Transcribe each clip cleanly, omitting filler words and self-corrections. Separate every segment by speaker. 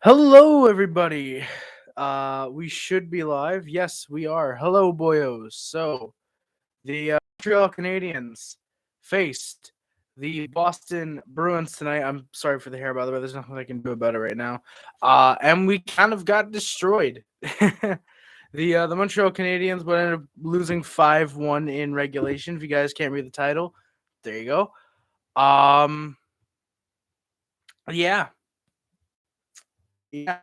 Speaker 1: Hello, everybody. We should be live. Yes, we are. Hello, boyos. So, the Montreal Canadiens faced the Boston Bruins tonight. I'm sorry for the hair, by the way. There's nothing I can do about it right now. And we kind of got destroyed. The Montreal Canadiens would end up losing 5-1 in regulation. If you guys can't read the title, there you go. Yeah, yeah.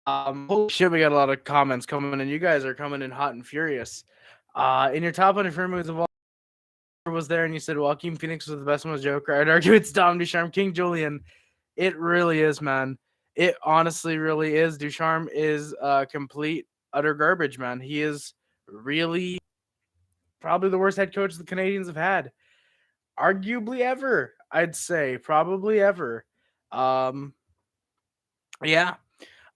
Speaker 1: Holy shit, we got a lot of comments coming in. You guys are coming in hot and furious. In your top 100 movies of all was there, and you said Joaquin Phoenix was the best one was Joker. I'd argue it's Dom Ducharme, King Julian. It really is, man. It honestly really is. Ducharme is complete utter garbage, man. He is really probably the worst head coach the Canadians have had, arguably ever. I'd say probably ever. Um, yeah.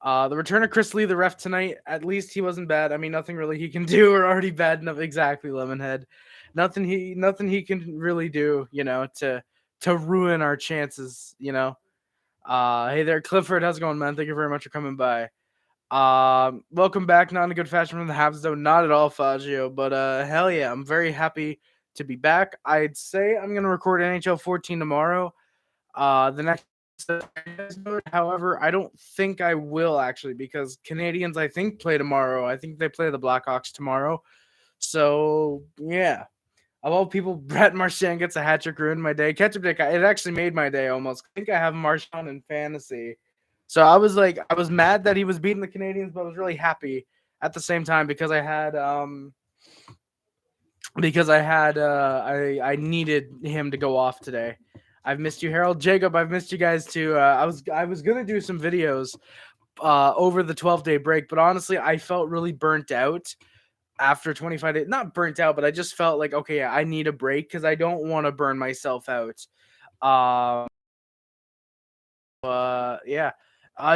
Speaker 1: The return of Chris Lee, the ref tonight, at least he wasn't bad. I mean, nothing really he can do or already bad enough. Exactly, Lemonhead. Nothing he can really do, to ruin our chances, Hey there, Clifford. How's it going, man? Thank you very much for coming by. Welcome back. Not in a good fashion from the Habs, though. Not at all, Fagio. But hell yeah, I'm very happy to be back. I'd say I'm gonna record NHL 14 tomorrow. The next episode, however, I don't think I will actually because Canadians I think play tomorrow. I think they play the Blackhawks tomorrow. So yeah. Of all people, Brad Marchand gets a hat trick, ruined my day. Ketchup Dick, it actually made my day almost. I think I have Marchand in fantasy. So I was mad that he was beating the Canadians, but I was really happy at the same time because I needed him to go off today. I've missed you, Harold. Jacob, I've missed you guys too. I was gonna do some videos over the 12-day break, but honestly, I felt really burnt out after 25 days. Not burnt out, but I just felt like okay, yeah, I need a break because I don't want to burn myself out. Um, yeah.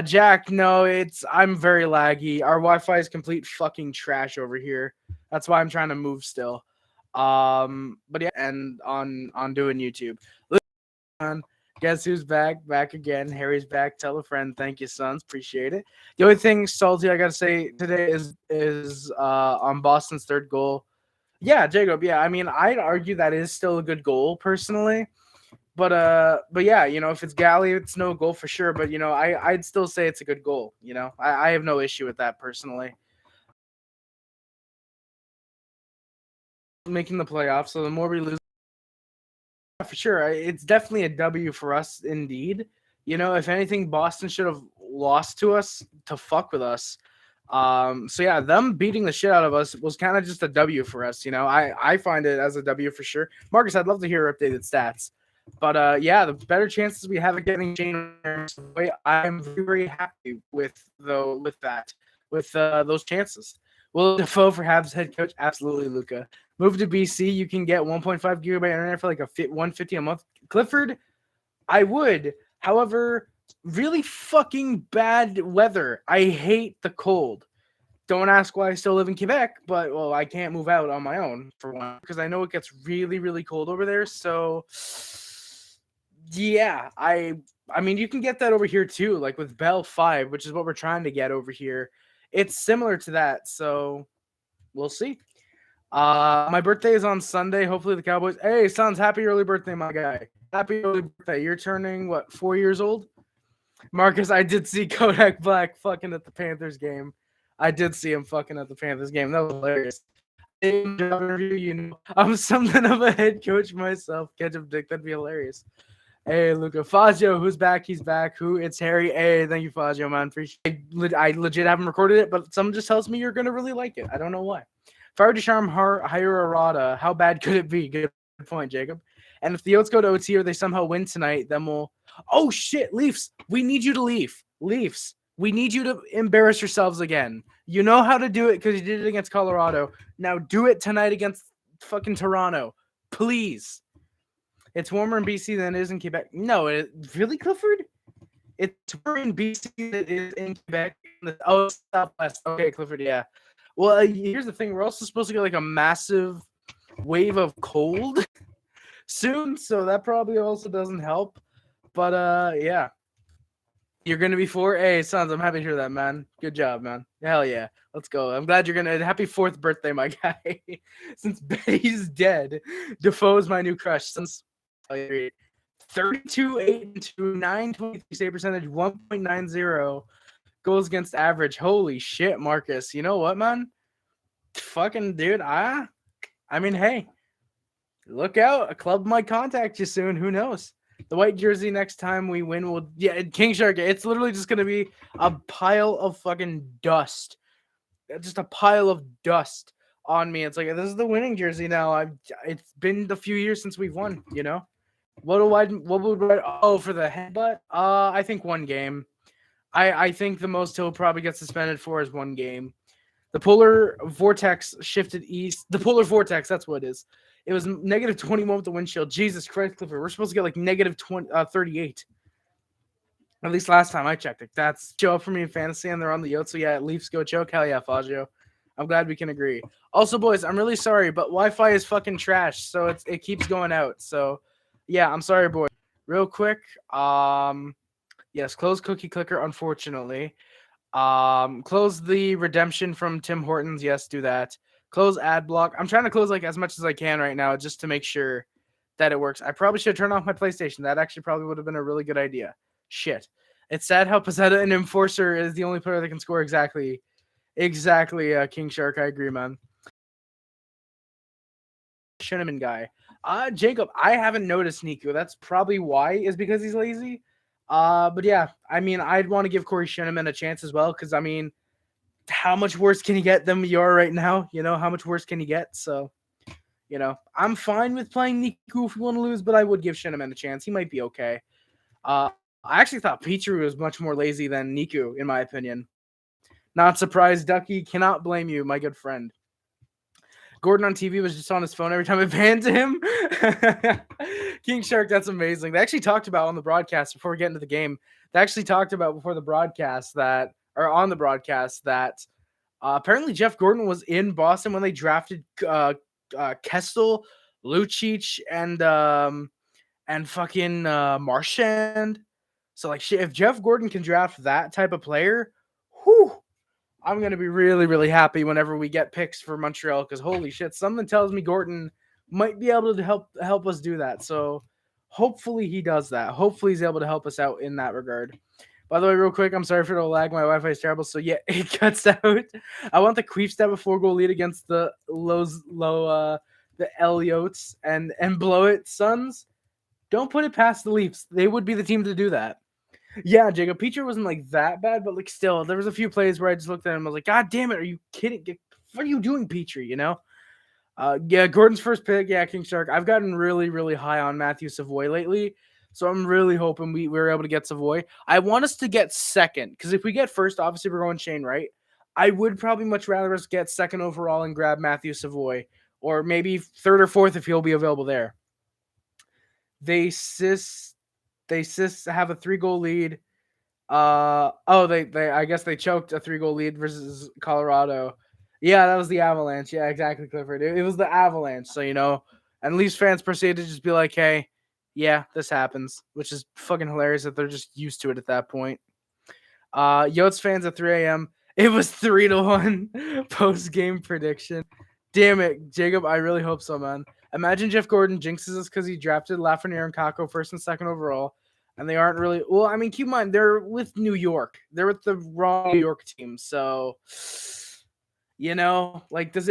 Speaker 1: Jack, no, I'm very laggy. Our Wi-Fi is complete fucking trash over here. That's why I'm trying to move still. But yeah, and on doing YouTube. On. Guess who's back? Back again. Harry's back. Tell a friend. Thank you, sons. Appreciate it. The only thing salty I gotta say today is on Boston's third goal. Yeah, Jacob. Yeah, I mean, I'd argue that is still a good goal personally. But yeah, if it's Galley, it's no goal for sure. But I'd still say it's a good goal. I have no issue with that personally. Making the playoffs, so the more we lose, for sure, it's definitely a W for us indeed. If anything, Boston should have lost to us to fuck with us. So yeah, them beating the shit out of us was kind of just a W for us. I find it as a W for sure. Marcus, I'd love to hear your updated stats. But yeah, the better chances we have of getting Shane away, I'm very, very happy with those chances. Will Defoe for Habs head coach? Absolutely, Luca. Move to BC, you can get 1.5 gigabyte internet for like a 150 a month. Clifford, I would. However, really fucking bad weather. I hate the cold. Don't ask why I still live in Quebec, but well, I can't move out on my own for one because I know it gets really, really cold over there. So yeah, I mean you can get that over here too, like with Bell 5, which is what we're trying to get over here. It's similar to that, so we'll see. My birthday is on Sunday. Hopefully the Cowboys. Hey, Sons, happy early birthday, my guy. Happy early birthday. You're turning what, 4 years old? Marcus, I did see Kodak Black fucking at the Panthers game. I did see him fucking at the Panthers game. That was hilarious. I'm something of a head coach myself. Ketchup Dick, that'd be hilarious. Hey, Luca. Fazio, who's back? He's back. Who? It's Harry. Hey, thank you, Fazio, man. I legit haven't recorded it, but someone just tells me you're going to really like it. I don't know why. If I were to charm hire Arada, how bad could it be? Good point, Jacob. And if the Oats go to OT or they somehow win tonight, then we'll... Oh, shit, Leafs. We need you to leave. Leafs. We need you to embarrass yourselves again. You know how to do it because you did it against Colorado. Now do it tonight against fucking Toronto. Please. It's warmer in BC than it is in Quebec. No, really, Clifford? It's warmer in BC than it is in Quebec. Oh, Southwest. Okay, Clifford, yeah. Well, here's the thing. We're also supposed to get like a massive wave of cold soon, so that probably also doesn't help. But yeah. You're going to be 4A, Sons. I'm happy to hear that, man. Good job, man. Hell yeah. Let's go. I'm glad you're going to. Happy 4th birthday, my guy. Since Betty's dead, Defoe's my new crush. Since 32, 8, and 2, 923 save percentage, 1.90 goals against average. Holy shit, Marcus. You know what, man? Fucking dude, I mean, hey, look out. A club might contact you soon. Who knows? The white jersey next time we win will, yeah, King Shark. It's literally just going to be a pile of fucking dust. Just a pile of dust on me. It's like, this is the winning jersey now. It's been a few years since we've won, you know? What would I, oh, for the headbutt? I think 1 game. I think the most he'll probably get suspended for is 1 game. The polar vortex shifted east. The polar vortex, that's what it is. It was negative 21 with the wind chill. Jesus Christ, Clifford. We're supposed to get like negative 38. At least last time I checked it. That's show up for me in fantasy, and they're on the yacht. So yeah, Leafs go choke. Hell yeah, Faggio. I'm glad we can agree. Also, boys, I'm really sorry, but Wi-Fi is fucking trash, so it keeps going out. So yeah, I'm sorry, boys. Real quick, yes, close cookie clicker, unfortunately. Close the redemption from Tim Hortons. Yes, do that. Close ad block. I'm trying to close like as much as I can right now just to make sure that it works. I probably should turn off my PlayStation. That actually probably would have been a really good idea. Shit. It's sad how Pezzetta and Enforcer is the only player that can score exactly, King Shark. I agree, man. Shinneman guy. Jacob, I haven't noticed Nico. That's probably why, is because he's lazy. But yeah, I mean, I'd want to give Corey Shinneman a chance as well, because I mean, how much worse can you get than you are right now? You know, how much worse can you get? So, you know, I'm fine with playing Niku if we want to lose, but I would give Shinneman a chance. He might be okay. I actually thought Petru was much more lazy than Niku, in my opinion. Not surprised, Ducky. Cannot blame you, my good friend. Gordon on TV was just on his phone every time it panned to him. King Shark, that's amazing. They actually talked about on the broadcast before we get into the game. They actually talked about before the broadcast that, or on the broadcast, that apparently Jeff Gordon was in Boston when they drafted Kestel, Lucic, and fucking Marchand. So like, shit, if Jeff Gordon can draft that type of player, whew, I'm going to be really, really happy whenever we get picks for Montreal, because holy shit, something tells me Gordon might be able to help us do that. So hopefully he does that. Hopefully he's able to help us out in that regard. By the way, real quick, I'm sorry for the lag. My Wi-Fi is terrible. So yeah, it cuts out. I want the Queefs to have a 4-goal lead against the the Eliots and blow it, Suns. Don't put it past the Leafs. They would be the team to do that. Yeah, Jacob Petrie wasn't like that bad, but like still, there was a few plays where I just looked at him. I was like, God damn it, are you kidding? What are you doing, Petrie? You know? Yeah, Gordon's first pick. Yeah, King Shark. I've gotten really, really high on Matthew Savoy lately, so I'm really hoping we were able to get Savoy. I want us to get second, because if we get first, obviously we're going Shane Wright. I would probably much rather us get second overall and grab Matthew Savoy, or maybe third or fourth if he'll be available there. They have a 3-goal lead. They I guess they choked a 3-goal lead versus Colorado. Yeah, that was the Avalanche. Yeah, exactly, Clifford. It was the Avalanche. So, you know, and Leafs fans proceeded to just be like, hey, yeah, this happens, which is fucking hilarious that they're just used to it at that point. Yotes fans at 3 a.m. It was 3-1 post-game prediction. Damn it, Jacob. I really hope so, man. Imagine Jeff Gordon jinxes us because he drafted Lafreniere and Kakko first and second overall, and they aren't really. Well, I mean, keep in mind they're with New York. They're with the wrong New York team, so you know, like, do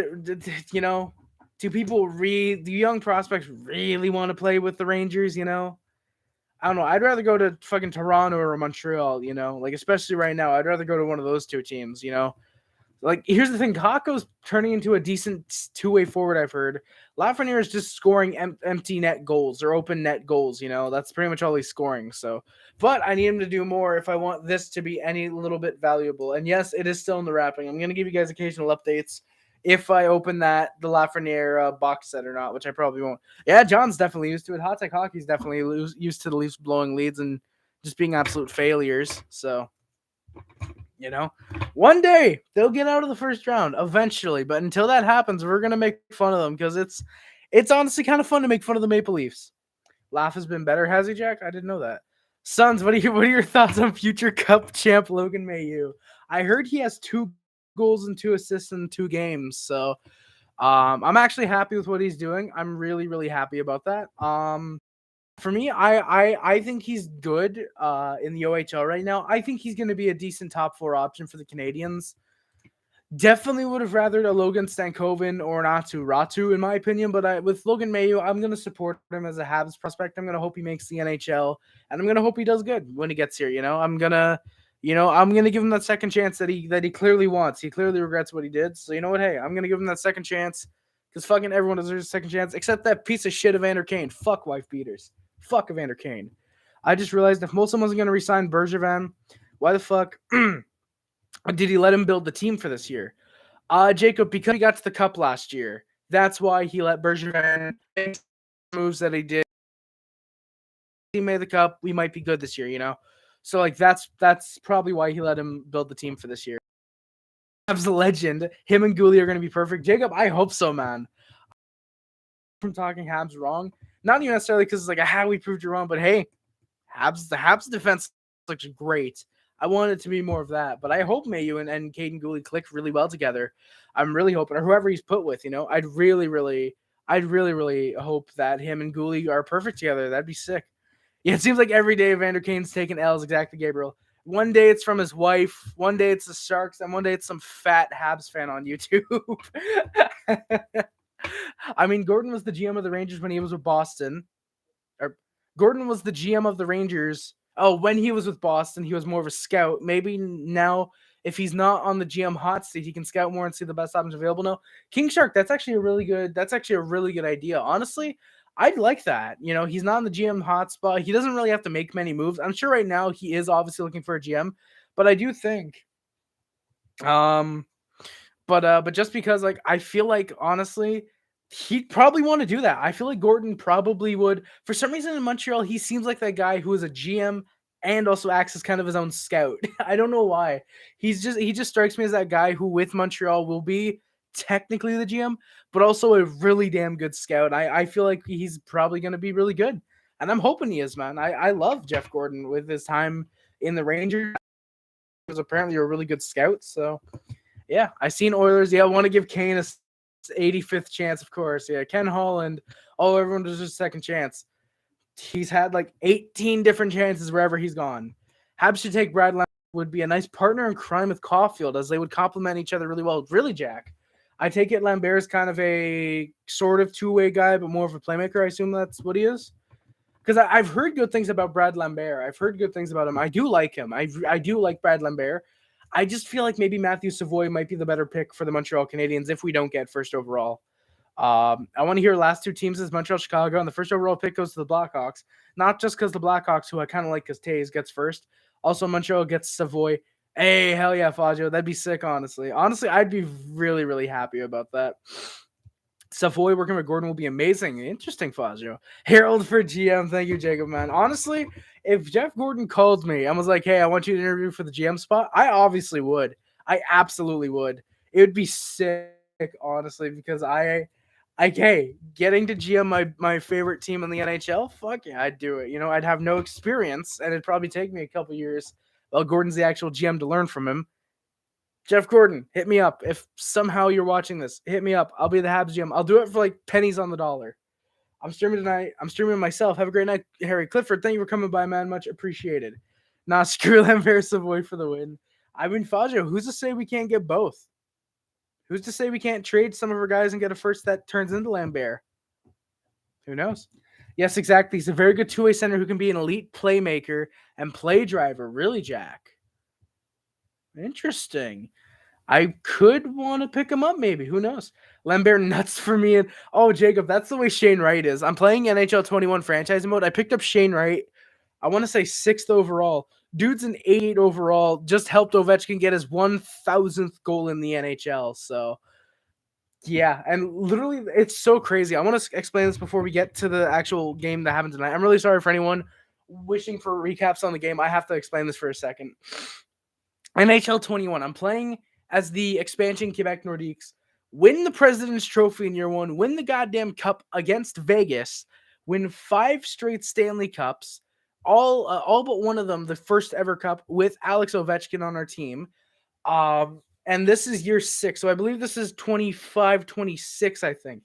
Speaker 1: young prospects really want to play with the Rangers? You know, I don't know. I'd rather go to fucking Toronto or Montreal. You know, like especially right now, I'd rather go to one of those two teams. You know. Like, here's the thing. Kakko's turning into a decent two-way forward, I've heard. Lafreniere is just scoring empty net goals or open net goals, you know. That's pretty much all he's scoring. So, but I need him to do more if I want this to be any little bit valuable. And yes, it is still in the wrapping. I'm going to give you guys occasional updates if I open the Lafreniere box set or not, which I probably won't. Yeah, John's definitely used to it. Hot Tech Hockey's definitely used to the Leafs blowing leads and just being absolute failures. So, you know, one day they'll get out of the first round eventually, but until that happens, we're gonna make fun of them because it's honestly kind of fun to make fun of the Maple Leafs. Laugh has been better, has he, Jack? I didn't know that. Sons, what are your thoughts on future Cup champ Logan Mailloux? I heard he has 2 goals and 2 assists in 2 games, so I'm actually happy with what he's doing. I'm really, really happy about that. For me, I think he's good in the OHL right now. I think he's going to be a decent top 4 option for the Canadiens. Definitely would have rathered a Logan Stankoven or an Atu Ratu, in my opinion. But with Logan Mailloux, I'm going to support him as a Habs prospect. I'm going to hope he makes the NHL, and I'm going to hope he does good when he gets here. I'm gonna give him that second chance that he clearly wants. He clearly regrets what he did. So you know what? Hey, I'm going to give him that second chance because fucking everyone deserves a second chance except that piece of shit Evander Kane. Fuck wife beaters. Fuck Evander Kane. I just realized if Molson wasn't going to resign Bergevin, why the fuck did he let him build the team for this year? Jacob, because he got to the Cup last year. That's why he let Bergevin make moves that he did. He made the Cup. We might be good this year, So like that's probably why he let him build the team for this year. Habs a legend. Him and Gouli are going to be perfect. Jacob, I hope so, man. From talking Habs wrong, not even necessarily because it's like how we proved you wrong, but hey, the Habs defense looks great. I want it to be more of that, but I hope Mailloux and Caden Gouli click really well together. I'm really hoping, or whoever he's put with, I'd really, really hope that him and Gouli are perfect together. That'd be sick. Yeah, it seems like every day Evander Kane's taking L's, exactly, Gabriel. One day it's from his wife, one day it's the Sharks, and one day it's some fat Habs fan on YouTube. I mean, Gordon was the GM of the Rangers when he was with Boston. Gordon was the GM of the Rangers. Oh, when he was with Boston, he was more of a scout. Maybe now, if he's not on the GM hot seat, he can scout more and see the best options available now. King Shark, that's actually a really good idea. Honestly, I'd like that. He's not on the GM hot spot. He doesn't really have to make many moves. I'm sure right now he is obviously looking for a GM, but I do think, but just because I feel like honestly, he'd probably want to do that. I feel like Gordon probably would. For some reason in Montreal, he seems like that guy who is a GM and also acts as kind of his own scout. I don't know why. He just strikes me as that guy who with Montreal will be technically the GM, but also a really damn good scout. I feel like he's probably going to be really good. And I'm hoping he is, man. I love Jeff Gordon with his time in the Rangers. He was apparently a really good scout. So, yeah, I seen Oilers. Yeah, I want to give Kane a 85th chance, of course. Yeah, Ken Holland. Oh, everyone deserves a second chance. He's had 18 different chances wherever he's gone. Habs should take Brad Marchand. Would be a nice partner in crime with Caulfield, as they would complement each other really well. Really, Jack. I take it Lambert is kind of a sort of two-way guy, but more of a playmaker. I assume that's what he is. Because I've heard good things about Brad Lambert. I've heard good things about him. I do like him. I do like Brad Lambert. I just feel like maybe Matthew Savoy might be the better pick for the Montreal Canadiens if we don't get first overall. I want to hear last 2 teams is Montreal, Chicago, and the first overall pick goes to the Blackhawks. Not just because the Blackhawks, who I kind of like because Taves gets first. Also, Montreal gets Savoy. Hey, hell yeah, Fazio. That'd be sick, honestly. Honestly, I'd be really, really happy about that. Savoy working with Gordon will be amazing. Interesting, Fazio. Harold for GM. Thank you, Jacob, man. Honestly, if Jeff Gordon called me and was like, hey, I want you to interview for the GM spot, I obviously would. I absolutely would. It would be sick, honestly, because hey, getting to GM my favorite team in the NHL, fuck yeah, I'd do it. I'd have no experience, and it'd probably take me a couple years while Gordon's the actual GM to learn from him. Jeff Gordon, hit me up. If somehow you're watching this, hit me up. I'll be the Habs GM. I'll do it for pennies on the dollar. I'm streaming tonight. I'm streaming myself. Have a great night, Harry Clifford. Thank you for coming by, man. Much appreciated. Nah, screw Lambert Savoy for the win. I mean, Fazio, who's to say we can't get both? Who's to say we can't trade some of our guys and get a first that turns into Lambert? Who knows? Yes, exactly. He's a very good two-way center who can be an elite playmaker and play driver. Really, Jack? Interesting. I could want to pick him up, maybe. Who knows? Lambert nuts for me. And Jacob, that's the way Shane Wright is. I'm playing NHL 21 franchise mode. I picked up Shane Wright. I want to say 6th overall. Dude's an 88 overall. Just helped Ovechkin get his 1,000th goal in the NHL. So, yeah. And literally, it's so crazy. I want to explain this before we get to the actual game that happened tonight. I'm really sorry for anyone wishing for recaps on the game. I have to explain this for a second. NHL 21. I'm playing as the expansion Quebec Nordiques, win the President's Trophy in year 1, win the goddamn cup against Vegas, win 5 straight Stanley Cups, all but one of them the first ever cup with Alex Ovechkin on our team. And this is year 6, so I believe this is 25-26, I think.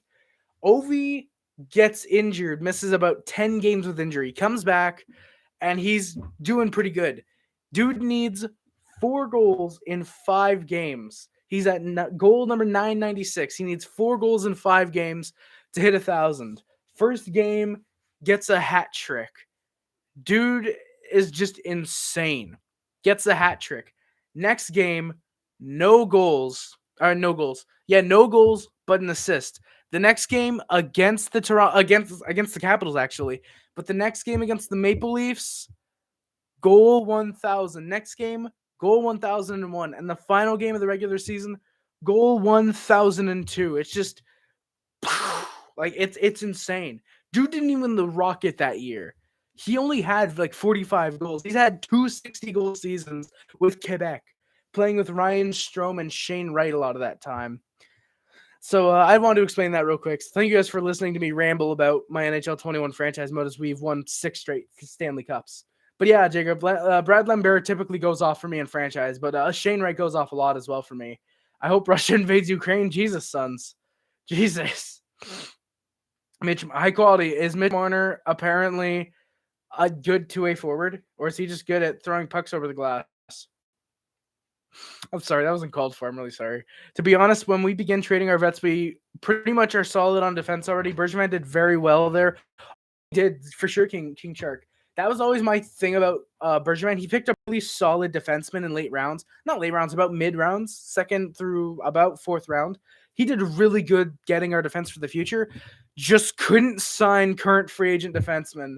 Speaker 1: Ovi gets injured, misses about 10 games with injury, comes back, and he's doing pretty good. Dude needs 4 goals in 5 games. He's at goal number 996. He needs 4 goals in 5 games to hit 1,000. First game, gets a hat trick. Dude is just insane. Gets a hat trick. Next game, no goals. No goals. Yeah, no goals, but an assist. The next game against the against the Capitals, actually. But the next game against the Maple Leafs, goal 1,000. Next game, goal 1,001. And the final game of the regular season, goal 1,002. It's just like it's insane. Dude didn't even win the Rocket that year. He only had like 45 goals. He's had 2 60-goal seasons with Quebec, playing with Ryan Strome and Shane Wright a lot of that time. So I wanted to explain that real quick. So thank you guys for listening to me ramble about my NHL 21 franchise mode as we've won 6 straight Stanley Cups. But yeah, Jacob, Brad Lambert typically goes off for me in franchise, but Shane Wright goes off a lot as well for me. I hope Russia invades Ukraine. Jesus, sons. Jesus. High quality. Is Mitch Marner apparently a good 2-way forward, or is he just good at throwing pucks over the glass? I'm sorry, that wasn't called for. I'm really sorry. To be honest, when we begin trading our vets, we pretty much are solid on defense already. Bergevin did very well there. He did for sure, King Shark. That was always my thing about Bergevin. He picked up really solid defensemen in late rounds. Not late rounds, about mid rounds, second through about 4th round. He did really good getting our defense for the future. Just couldn't sign current free agent defensemen.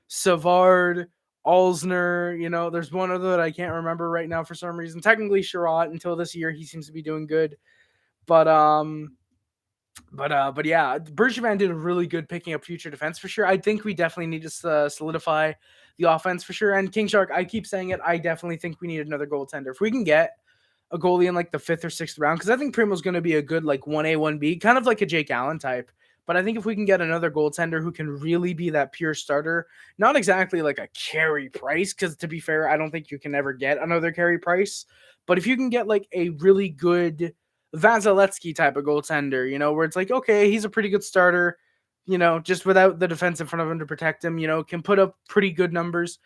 Speaker 1: Savard, Alzner, there's one other that I can't remember right now for some reason. Technically Sherratt until this year, he seems to be doing good. But yeah, Bergevin did a really good picking up future defense for sure. I think we definitely need to solidify the offense for sure. And King Shark, I keep saying it, I definitely think we need another goaltender. If we can get a goalie in like the 5th or 6th round, because I think Primo's going to be a good like 1A, 1B, kind of like a Jake Allen type. But I think if we can get another goaltender who can really be that pure starter, not exactly like a Carey Price, because to be fair, I don't think you can ever get another Carey Price. But if you can get like a really good Vasilevsky type of goaltender, where it's like, okay, he's a pretty good starter, just without the defense in front of him to protect him, can put up pretty good numbers.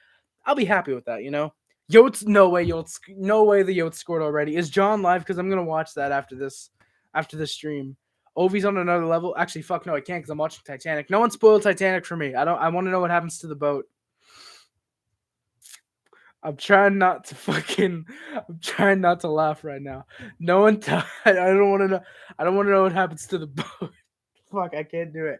Speaker 1: I'll be happy with that, Yotes, no way the Yotes scored already. Is John live? Because I'm going to watch that after this stream. Ovi's on another level. Actually, fuck no, I can't because I'm watching Titanic. No one spoiled Titanic for me. I want to know what happens to the boat. I'm trying not to laugh right now. No one I don't want to know. I don't want to know what happens to the boat. Fuck, I can't do it.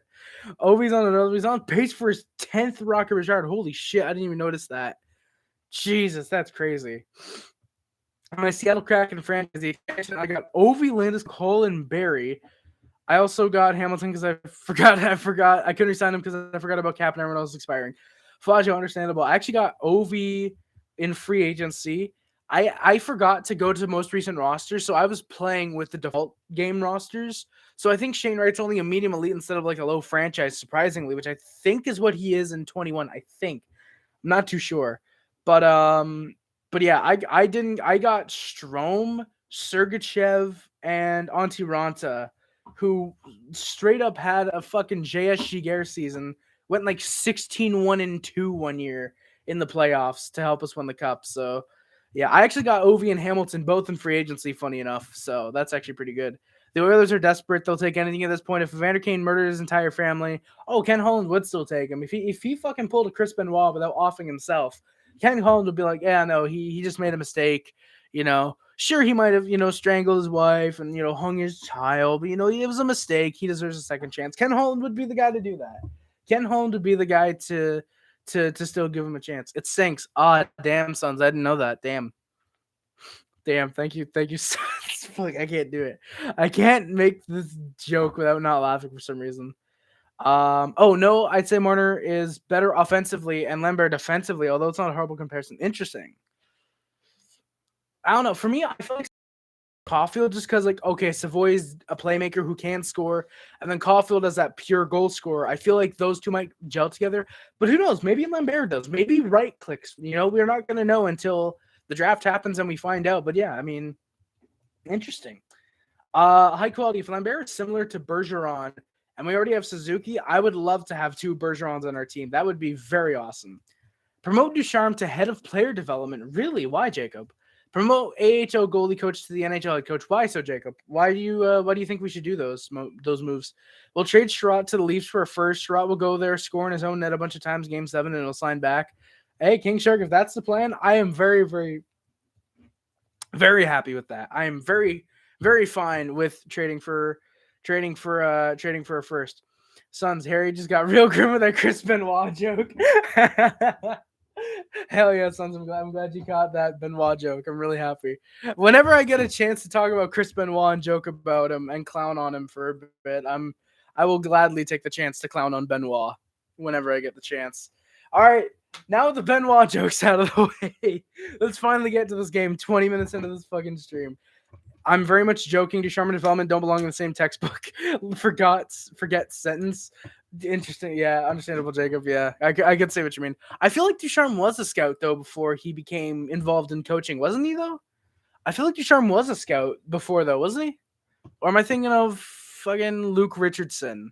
Speaker 1: Ovi's on another. He's on pace for his 10th Rocket Richard. Holy shit, I didn't even notice that. Jesus, that's crazy. My Seattle Kraken franchise, I got Ovi, Landis, Cole, and Barry. I also got Hamilton because I forgot. I couldn't resign him because I forgot about Cap and everyone else expiring. Flaggio, understandable. I actually got Ovi in free agency. I forgot to go to the most recent roster, so I was playing with the default game rosters. So I think Shane Wright's only a medium elite instead of like a low franchise, surprisingly, which I think is what he is in 21. I think. I'm not too sure. But yeah, I got Strome, Sergachev, and Antti Ranta, who straight up had a fucking JS Shiger season, went like 16-1-2 one year in the playoffs to help us win the cup. So yeah, I actually got Ovi and Hamilton both in free agency, funny enough. So that's actually pretty good. The Oilers are desperate. They'll take anything at this point. If Evander Kane murdered his entire family, Ken Holland would still take him. If he fucking pulled a Chris Benoit without offing himself, Ken Holland would be like, yeah, no, he just made a mistake. Sure, he might have, strangled his wife and, hung his child, but, it was a mistake. He deserves a second chance. Ken Holland would be the guy to do that. Ken Holland would be the guy to still give him a chance. It sinks. Damn, sons. I didn't know that. Damn. Thank you. I can't do it. I can't make this joke without not laughing for some reason. No, I'd say Marner is better offensively and Lambert defensively, although it's not a horrible comparison. Interesting. I don't know. For me, I feel like Caulfield, just because, like, okay, Savoy's a playmaker who can score, and then Caulfield as that pure goal scorer. I feel like those two might gel together, but who knows? Maybe Lambert does. Maybe Wright clicks. We're not going to know until the draft happens and we find out. But yeah, I mean, interesting. High quality. If Lambert is similar to Bergeron, and we already have Suzuki, I would love to have 2 Bergerons on our team. That would be very awesome. Promote Ducharme to head of player development. Really? Why, Jacob? Promote AHL goalie coach to the NHL head coach. Why so, Jacob? Why do you think we should do those moves? We'll trade Sherratt to the Leafs for a first. Sherratt will go there, score in his own net a bunch of times, Game 7, and he'll sign back. Hey, King Shark, if that's the plan, I am very, very, very happy with that. I am very, very fine with trading for a first. Sons, Harry just got real grim with that Chris Benoit joke. Hell yeah, Sons. I'm glad you caught that Benoit joke. I'm really happy. Whenever I get a chance to talk about Chris Benoit and joke about him and clown on him for a bit, I will gladly take the chance to clown on Benoit whenever I get the chance. All right, now with the Benoit jokes out of the way, let's finally get to this game 20 minutes into this fucking stream. I'm very much joking. Ducharme and development don't belong in the same textbook. Forget sentence. Interesting. Yeah, understandable, Jacob. Yeah, I could say what you mean. I feel like Ducharme was a scout, though, before he became involved in coaching. Wasn't he, though? I feel like Ducharme was a scout before, though, wasn't he? Or am I thinking of fucking Luke Richardson?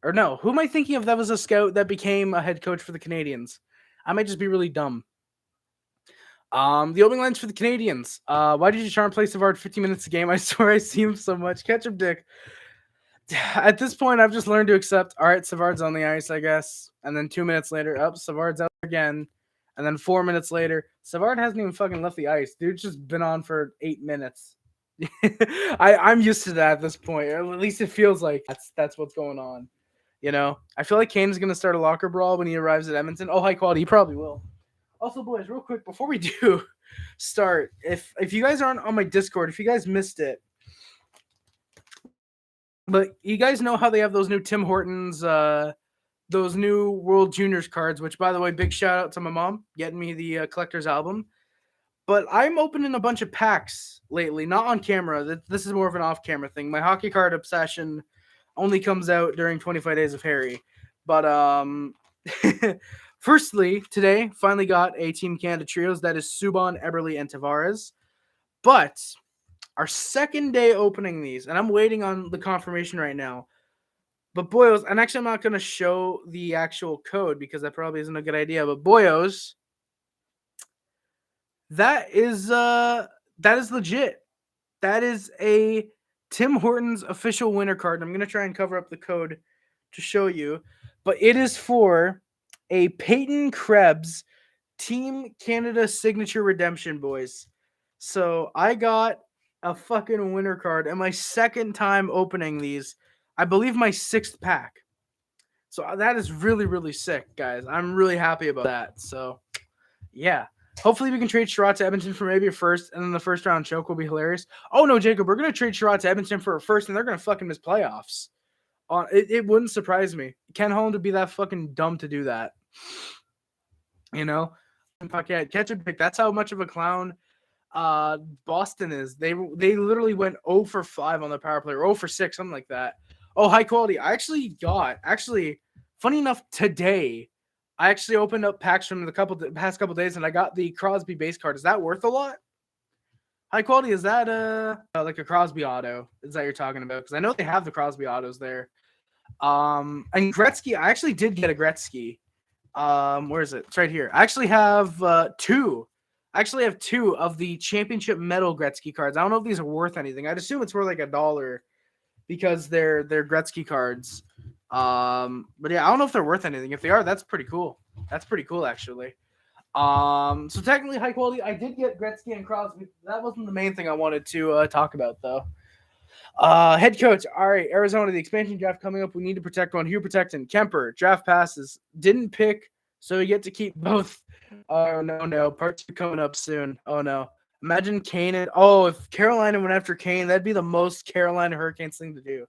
Speaker 1: Or no, who am I thinking of that was a scout that became a head coach for the Canadiens? I might just be really dumb. The opening lines for the Canadiens. Why did Ducharme play Savard 15 minutes a game? I swear I see him so much. Ketchup dick. At this point, I've just learned to accept, all right, Savard's on the ice, I guess. And then 2 minutes later, Savard's out again. And then 4 minutes later, Savard hasn't even fucking left the ice. Dude's just been on for 8 minutes. I'm used to that at this point. Or at least it feels like that's what's going on. I feel like Kane's going to start a locker brawl when he arrives at Edmonton. Oh, high quality. He probably will. Also, boys, real quick, before we do start, if you guys aren't on my Discord, if you guys missed it, but you guys know how they have those new Tim Hortons, those new World Juniors cards, which, by the way, big shout out to my mom getting me the collector's album. But I'm opening a bunch of packs lately, not on camera. This is more of an off-camera thing. My hockey card obsession only comes out during 25 Days of Harry. But firstly, today, finally got a Team Canada Trios. That is Subban, Eberle, and Tavares. But our second day opening these, and I'm waiting on the confirmation right now. But boyos, and actually I'm not going to show the actual code because that probably isn't a good idea. But boyos, that is legit. That is a Tim Hortons official winner card. I'm going to try and cover up the code to show you. But it is for a Peyton Krebs Team Canada signature redemption, boys. So I got a fucking winner card and my second time opening these. I believe my 6th pack. So that is really, really sick, guys. I'm really happy about that. So, yeah. Hopefully we can trade Sherratt to Edmonton for maybe a first, and then the first round choke will be hilarious. Oh, no, Jacob, we're going to trade Sherratt to Edmonton for a first, and they're going to fucking miss playoffs. It wouldn't surprise me. Ken Holland would be that fucking dumb to do that. Fuck yeah, ketchup pick. That's how much of a clown Boston is. They literally went 0 for 5 on the power play, or 0 for 6, something like that. Oh, high quality. I actually funny enough, today, I actually opened up packs from the past couple days, and I got the Crosby base card. Is that worth a lot? High quality, is that like a Crosby auto? Is that you're talking about? Because I know they have the Crosby autos there. And Gretzky, I actually did get a Gretzky. Where is it? It's right here. I actually have 2. I actually have 2 of the championship medal Gretzky cards. I don't know if these are worth anything. I'd assume it's worth like $1 because they're Gretzky cards. But yeah, I don't know if they're worth anything. If they are, that's pretty cool. That's pretty cool, actually. So technically high quality. I did get Gretzky and Crosby. That wasn't the main thing I wanted to talk about, though. Head coach. All right, Arizona, the expansion draft coming up. We need to protect one. Hugh protecting Kemper. Draft passes. Didn't pick, so we get to keep both. Oh, no. Part 2 coming up soon. Oh, no. Imagine Kane. If Carolina went after Kane, that'd be the most Carolina Hurricanes thing to do.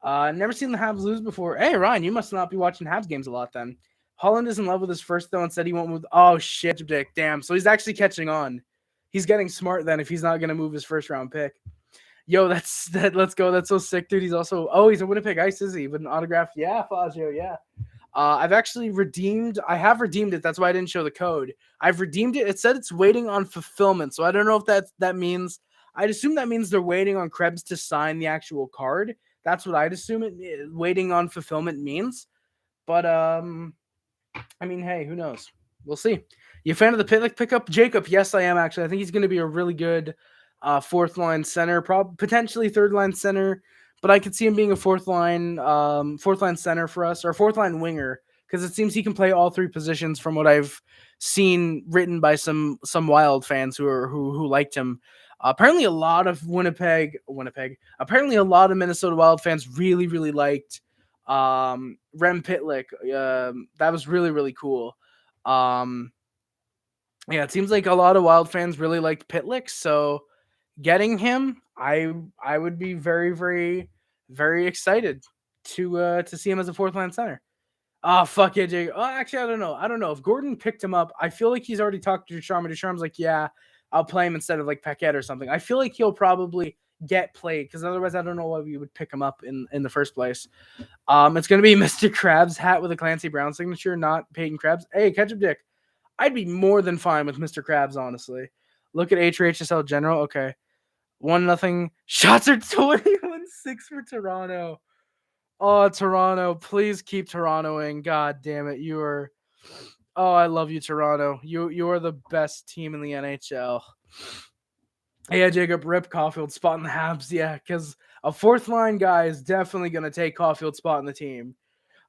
Speaker 1: Never seen the Habs lose before. Hey, Ryan, you must not be watching Habs games a lot then. Holland is in love with his first, though, and said he won't move. Oh, shit, dick. Damn. So he's actually catching on. He's getting smart then if he's not gonna move his first round pick. Yo, let's go. That's so sick, dude. He's also he's a Winnipeg Ice, is he? With an autograph. Yeah, Fazio, yeah. I have redeemed it. That's why I didn't show the code. I've redeemed it. It said it's waiting on fulfillment. So I don't know if that means, I'd assume that means they're waiting on Krebs to sign the actual card. That's what I'd assume waiting on fulfillment means. But, I mean, hey, who knows? We'll see. You a fan of the Pitlick pickup? Jacob, yes, I am actually. I think he's going to be a really good fourth line center, potentially third line center. But I could see him being a fourth line center for us, or fourth line winger, because it seems he can play all three positions from what I've seen written by some Wild fans who liked him. Apparently, a lot of Apparently, a lot of Minnesota Wild fans really liked Rem Pitlick. That was really cool. Yeah, it seems like a lot of Wild fans really liked Pitlick, so getting him, I would be very excited to see him as a fourth line center. Oh, fuck yeah, Jake. Oh, actually, I don't know. If Gordon picked him up, I feel like he's already talked to Ducharme. Ducharme's like, yeah, I'll play him instead of like Paquette or something. I feel like he'll probably get played, because otherwise I don't know why we would pick him up in the first place. It's going to be Mr. Krabs hat with a Clancy Brown signature, not Peyton Krebs. Hey, Ketchup Dick. I'd be more than fine with Mr. Krabs, honestly. Look at HSL General. Okay. 1-0. Shots are 21-6 for Toronto. Oh, Toronto. Please keep Torontoing. God damn it. Oh, I love you, Toronto. You are the best team in the NHL. Yeah, Jacob, rip Caulfield's spot in the Habs. Yeah, because a fourth line guy is definitely going to take Caulfield's spot in the team.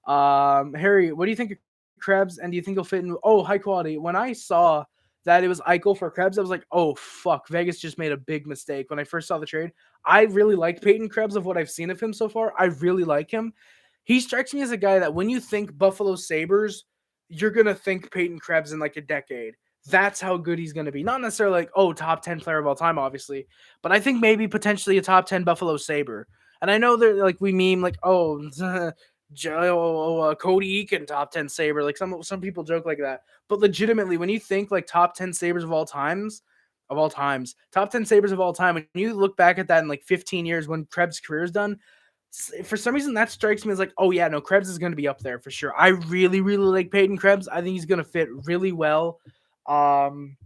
Speaker 1: Harry, what do you think of Krebs, and do you think he'll fit in? Oh, high quality. When I saw that it was Eichel for Krebs, I was like, oh, fuck. Vegas just made a big mistake. When I first saw the trade, I really like Peyton Krebs of what I've seen of him so far. I really like him. He strikes me as a guy that when you think Buffalo Sabres, you're going to think Peyton Krebs in like a decade. That's how good he's going to be. Not necessarily like, oh, top 10 player of all time, obviously, but I think maybe potentially a top 10 Buffalo Sabre. And I know they're like, we meme like, oh, Cody Eakin top 10 Sabre. Like some people joke like that. But legitimately, when you think like top 10 Sabres of all times, top 10 Sabres of all time, when you look back at that in like 15 years when Krebs' career is done, for some reason that strikes me as like, oh yeah, no, Krebs is going to be up there for sure. I really like Peyton Krebs. I think he's going to fit really well. I'm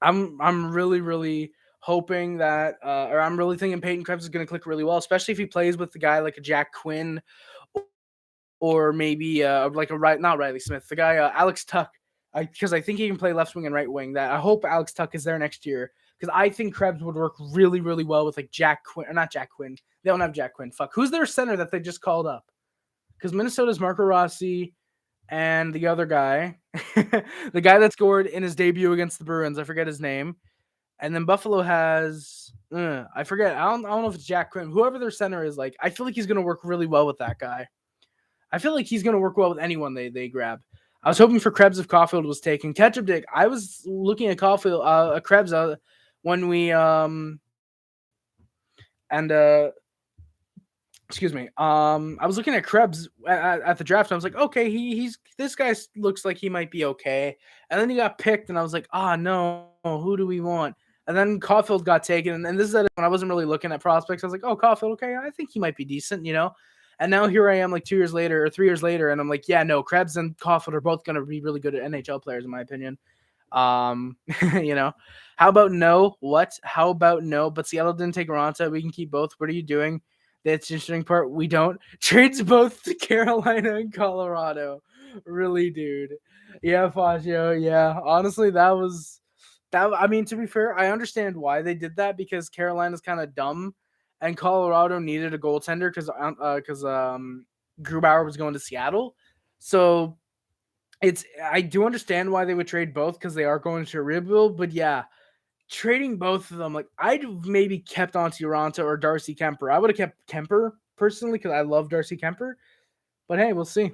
Speaker 1: really hoping that, or I'm really thinking Peyton Krebs is going to click really well, especially if he plays with the guy like a Jack Quinn, or maybe like not Riley Smith, the guy Alex Tuck, because I think he can play left wing and right wing. That I hope Alex Tuck is there next year, because I think Krebs would work really well with like Jack Quinn, or not Jack Quinn. They don't have Jack Quinn. Fuck, who's their center that they just called up? Because Minnesota's Marco Rossi. And the other guy, the guy that scored in his debut against the Bruins, I forget his name. And then Buffalo has, I forget. I don't know if it's Jack Quinn. Whoever their center is, like, I feel like he's going to work really well with that guy. I feel like he's going to work well with anyone they grab. I was hoping for Krebs if Caulfield was taken. Ketchup Dick, I was looking at Caulfield, Krebs when we, excuse me. I was looking at Krebs at the draft. And I was like, okay, this guy looks like he might be okay. And then he got picked, and I was like, no, who do we want? And then Caulfield got taken, and this is when I wasn't really looking at prospects. I was like, oh, Caulfield, okay, I think he might be decent, And now here I am, like 2 years later or 3 years later, and I'm like, yeah, no, Krebs and Caulfield are both going to be really good at NHL players, in my opinion. How about no? What? How about no? But Seattle didn't take Ronta. We can keep both. What are you doing? That's the interesting part. We don't. Trades both to Carolina and Colorado. Really, dude. Yeah, Fazio. Yeah. Honestly, that. I mean, to be fair, I understand why they did that, because Carolina's kind of dumb, and Colorado needed a goaltender because Grubauer was going to Seattle. So I do understand why they would trade both, because they are going to a rebuild. But yeah, trading both of them, like, I'd have maybe kept Antti Raanta or Darcy Kemper. I would have kept Kemper personally, because I love Darcy Kemper. But hey, we'll see.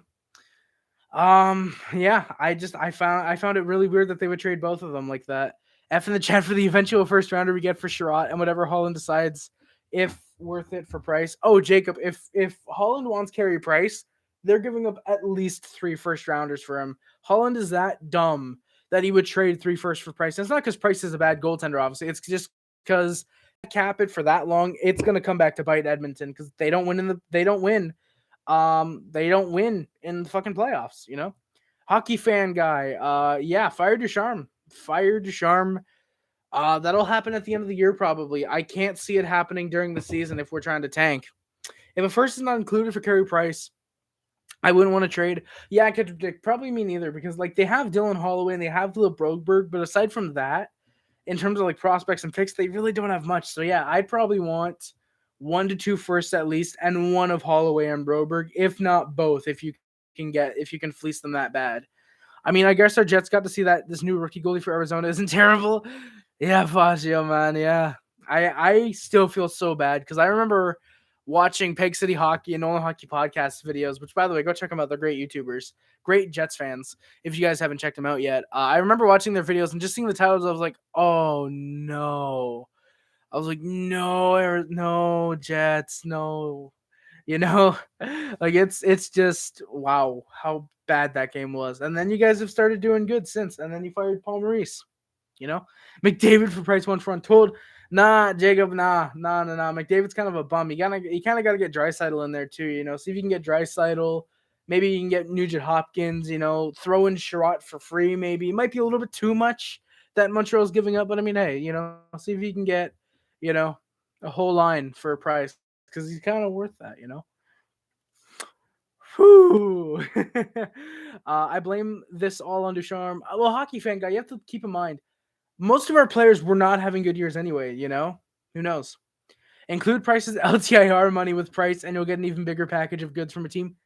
Speaker 1: Yeah, I found it really weird that they would trade both of them like that. F in the chat for the eventual first rounder we get for Sherratt, and whatever Holland decides if worth it for Price. Oh, Jacob, if Holland wants Carey Price, they're giving up at least 3 first rounders for him. Holland is that dumb that he would trade 3 firsts for Price. And it's not because Price is a bad goaltender, obviously. It's just because cap it for that long, it's going to come back to bite Edmonton because they don't win in the fucking playoffs, you know? Hockey fan guy. Yeah, fire Ducharme. Fire Ducharme. That'll happen at the end of the year, probably. I can't see it happening during the season if we're trying to tank. If a first is not included for Carey Price, I wouldn't want to trade. Yeah, I could predict. Probably me neither, because like they have Dylan Holloway and they have Philip Broberg, but aside from that, in terms of like prospects and picks, they really don't have much. So yeah, I'd probably want 1 to 2 firsts at least, and one of Holloway and Broberg, if not both, if you can fleece them that bad. I mean, I guess our Jets got to see that this new rookie goalie for Arizona isn't terrible. Yeah, Fazio, man. Yeah. I still feel so bad because I remember watching Peg City Hockey and Nolan Hockey Podcast videos, which, by the way, go check them out. They're great YouTubers, great Jets fans, if you guys haven't checked them out yet. I remember watching their videos and just seeing the titles. I was like, oh, no. I was like, no, Jets, no. You know, like it's just wow how bad that game was. And then you guys have started doing good since. And then you fired Paul Maurice. You know, McDavid for Price one front told, nah, Jacob, nah. McDavid's kind of a bum. You kind of got to get Draisaitl in there too. You know, see if you can get Draisaitl. Maybe you can get Nugent Hopkins. You know, throw in Sherratt for free. Maybe it might be a little bit too much that Montreal's giving up. But I mean, hey, you know, see if you can get, you know, a whole line for a price because he's kind of worth that. You know. Whew. I blame this all on Ducharme. Well, hockey fan guy, you have to keep in mind, most of our players were not having good years anyway, you know? Who knows? Include Price's LTIR money with Price, and you'll get an even bigger package of goods from a team.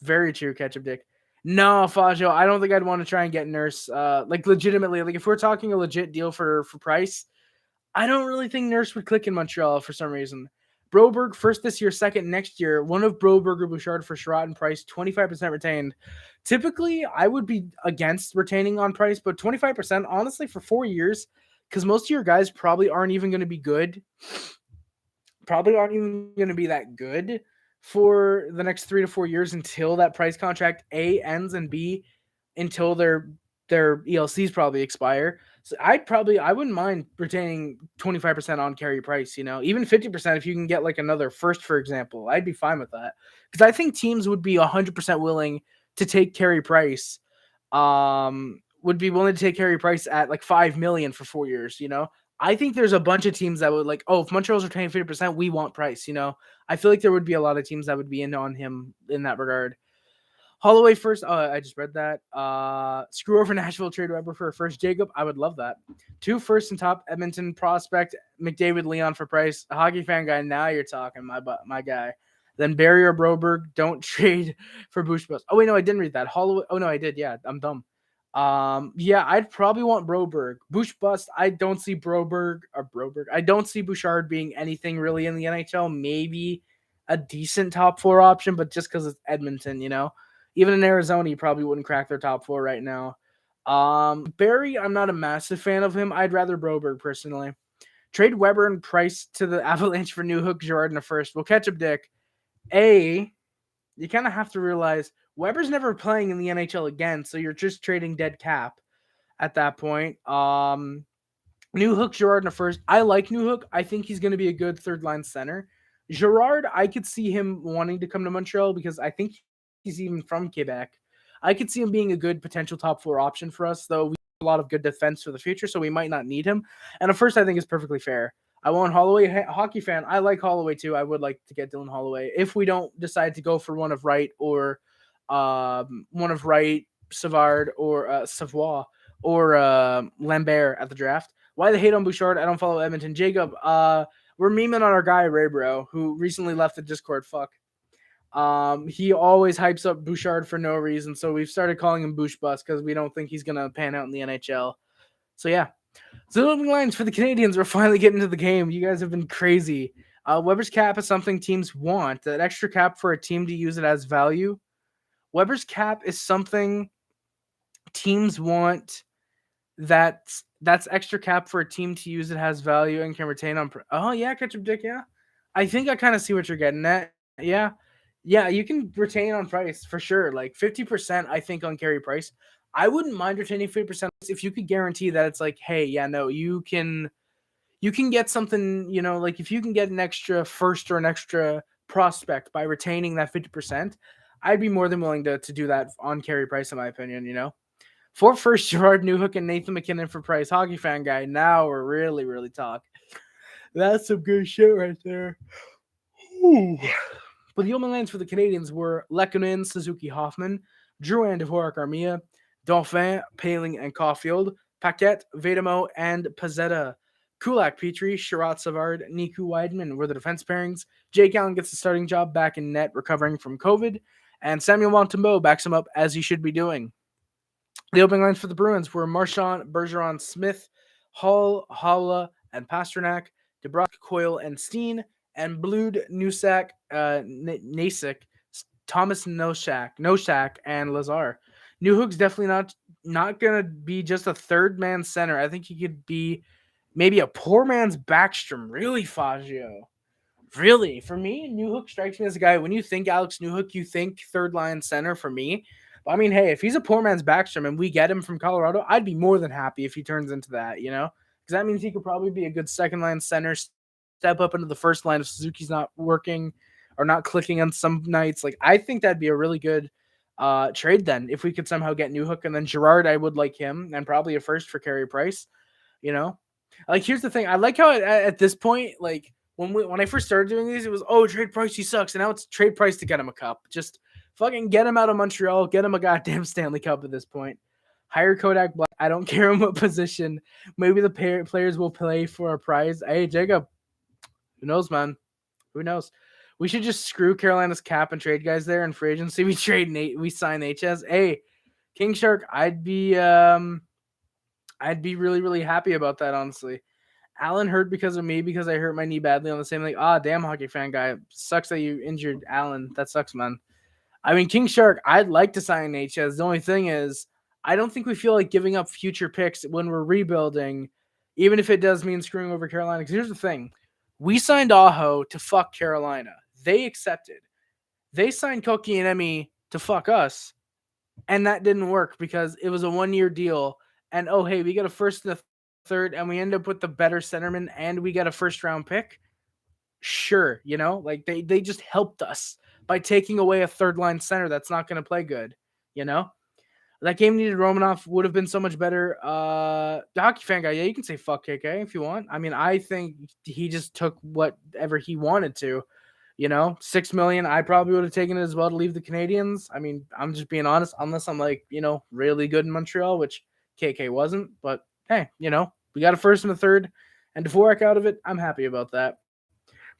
Speaker 1: Very true, Ketchup Dick. No, Fazio, I don't think I'd want to try and get Nurse. Like, legitimately, like, if we're talking a legit deal for Price, I don't really think Nurse would click in Montreal for some reason. Broberg, first this year, second next year. One of Broberg or Bouchard for Sherratt and Price, 25% retained. Typically, I would be against retaining on Price, but 25%, honestly, for 4 years, because most of your guys probably aren't even going to be good. Probably aren't even going to be that good for the next 3 to 4 years until that Price contract, A, ends, and B, until their ELCs probably expire. So I wouldn't mind retaining 25% on Carey Price, you know, even 50% if you can get like another first, for example. I'd be fine with that because I think teams would be 100% willing to take Carey Price. Would be willing to take Carey Price at like $5 million for 4 years, you know. I think there's a bunch of teams that would like, oh, if Montreal's retaining 50%, we want Price, you know. I feel like there would be a lot of teams that would be in on him in that regard. Holloway first. I just read that. Screw over Nashville, trade Weber for a first. Jacob, I would love that. 2 first and top Edmonton prospect. McDavid, Leon for Price. A hockey fan guy. Now you're talking, my guy. Then Barry or Broberg. Don't trade for Bush Bust. Oh wait, no, I didn't read that. Holloway. Oh no, I did. Yeah, I'm dumb. Yeah, I'd probably want Broberg. Bush Bust. I don't see Broberg. I don't see Bouchard being anything really in the NHL. Maybe a decent top 4 option, but just because it's Edmonton, you know. Even in Arizona, you probably wouldn't crack their top 4 right now. Barry, I'm not a massive fan of him. I'd rather Broberg personally. Trade Weber and Price to the Avalanche for Newhook, Girard, and a first. We'll catch up, Dick. You kind of have to realize Weber's never playing in the NHL again, so you're just trading dead cap at that point. Newhook, Girard, and a first. I like Newhook. I think he's going to be a good third-line center. Girard, I could see him wanting to come to Montreal because I think he's even from Quebec. I could see him being a good potential top 4 option for us, though we have a lot of good defense for the future, so we might not need him. And a first, I think, is perfectly fair. I want Holloway. Hockey fan, I like Holloway too. I would like to get Dylan Holloway if we don't decide to go for one of Wright or Savard or Savoie or Lambert at the draft. Why the hate on Bouchard? I don't follow Edmonton. Jacob, we're memeing on our guy Ray Bro, who recently left the Discord. Fuck. He always hypes up Bouchard for no reason, so we've started calling him Bouch Bus because we don't think he's gonna pan out in the NHL. So yeah. So opening lines for the Canadiens. We're finally getting to the game. You guys have been crazy. Weber's cap is something teams want. That extra cap for a team to use it as value. Weber's cap is something teams want. That's extra cap for a team to use it has value and can retain on. Oh yeah, Ketchup Dick. Yeah, I think I kind of see what you're getting at. Yeah, you can retain on Price for sure. Like 50%, I think on Carey Price. I wouldn't mind retaining 50% if you could guarantee that it's like, hey, yeah, no, you can get something, like if you can get an extra first or an extra prospect by retaining that 50%, I'd be more than willing to do that on Carey Price, in my opinion. For first, Gerard Newhook and Nathan McKinnon for Price. Hockey fan guy. Now we're really, really talking. That's some good shit right there. Ooh. But the opening lines for the Canadiens were Lehkonen, Suzuki, Hoffman, Drouin, Dvorak, Armia, Dauphin, Paling, and Caulfield, Paquette, Vedamo, and Pezzetta. Kulak, Petrie, Sherratt, Savard, Niku Weidman were the defense pairings. Jake Allen gets the starting job back in net, recovering from COVID, and Samuel Montembeault backs him up as he should be doing. The opening lines for the Bruins were Marchand, Bergeron, Smith, Hall, Holla, and Pasternak, DeBrusk, Coyle, and Steen, and Blud, Nusak, Nasik, Thomas Noshak, and Lazar. Newhook's definitely not gonna be just a third man center. I think he could be maybe a poor man's Backstrom. Really, Faggio. Really, for me, Newhook strikes me as a guy. When you think Alex Newhook, you think third line center. For me, but I mean, hey, if he's a poor man's Backstrom and we get him from Colorado, I'd be more than happy if he turns into that. Because that means he could probably be a good second line center, step up into the first line if Suzuki's not working or not clicking on some nights. Like, I think that'd be a really good trade then if we could somehow get Newhook, and then Gerard, I would like him, and probably a first for Carey Price. Like, here's the thing, I like how at this point, like, when I first started doing these, it was, trade Price, he sucks, and now it's trade Price to get him a cup. Just fucking get him out of Montreal, get him a goddamn Stanley Cup at this point. Hire Kodak Black. I don't care in what position. Maybe the players will play for a prize. Hey, Jacob, who knows, man? Who knows? We should just screw Carolina's cap and trade guys there in free agency. We sign HS. Hey, King Shark, I'd be really, really happy about that, honestly. Allen hurt because of me because I hurt my knee badly on the same thing. Damn, hockey fan guy. Sucks that you injured Allen. That sucks, man. I mean, King Shark, I'd like to sign HS. The only thing is, I don't think we feel like giving up future picks when we're rebuilding, even if it does mean screwing over Carolina. Because here's the thing. We signed Aho to fuck Carolina. They accepted. They signed Kotkaniemi to fuck us, and that didn't work because it was a one-year deal. And, hey, we got a first and a third, and we end up with the better centerman, and we got a first-round pick. Sure, like they just helped us by taking away a third-line center that's not going to play good, That game needed Romanov, would have been so much better. The hockey fan guy, yeah, you can say fuck KK if you want. I mean, I think he just took whatever he wanted to, $6 million. I probably would have taken it as well to leave the Canadiens. I mean, I'm just being honest, unless I'm like, really good in Montreal, which KK wasn't. But hey, we got a first and a third and Dvorak out of it. I'm happy about that.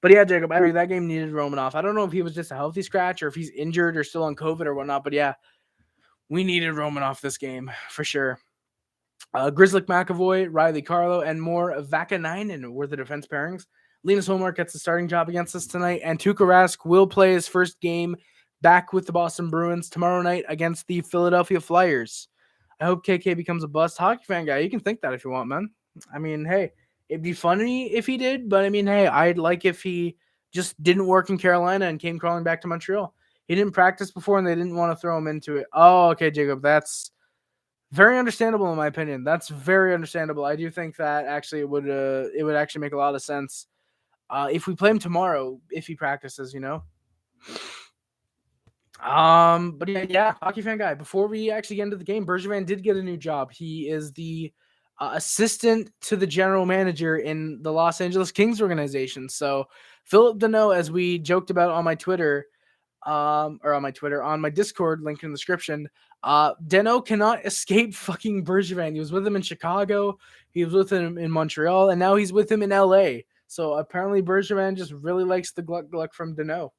Speaker 1: But yeah, Jacob, I agree. That game needed Romanov. I don't know if he was just a healthy scratch or if he's injured or still on COVID or whatnot. But yeah, we needed Romanov this game for sure. Grzelcyk, McAvoy, Riley Carlo, and more Vaakanainen were the defense pairings. Linus Ullmark gets the starting job against us tonight, and Tuukka Rask will play his first game back with the Boston Bruins tomorrow night against the Philadelphia Flyers. I hope KK becomes a bust. Hockey fan guy, you can think that if you want, man. I mean, hey, it'd be funny if he did, but I mean, hey, I'd like if he just didn't work in Carolina and came crawling back to Montreal. He didn't practice before, and they didn't want to throw him into it. Oh, okay, Jacob, that's very understandable in my opinion. That's very understandable. I do think that actually it would actually make a lot of sense if we play him tomorrow, if he practices, But yeah, hockey fan guy. Before we actually get into the game, Bergevin did get a new job. He is the assistant to the general manager in the Los Angeles Kings organization. So Philip Deneau, as we joked about on my Twitter, on my Discord, link in the description, Deneau cannot escape fucking Bergevin. He was with him in Chicago, he was with him in Montreal, and now he's with him in LA. So apparently Bergevin just really likes the gluck from Deneau.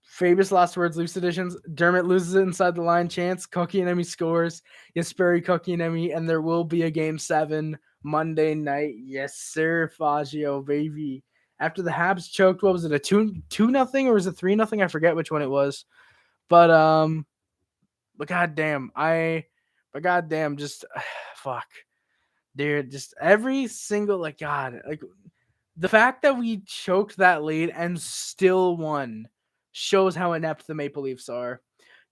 Speaker 1: Famous last words, loose editions. Dermott loses it inside the line chance. Kotkaniemi scores. Jesperi Kotkaniemi, and there will be a game 7 Monday night. Yes, sir, Faggio, baby. After the Habs choked, what was it, a 2-0 or was it 3-0? I forget which one it was. But goddamn, just fuck, dude, just every single the fact that we choked that lead and still won shows how inept the Maple Leafs are.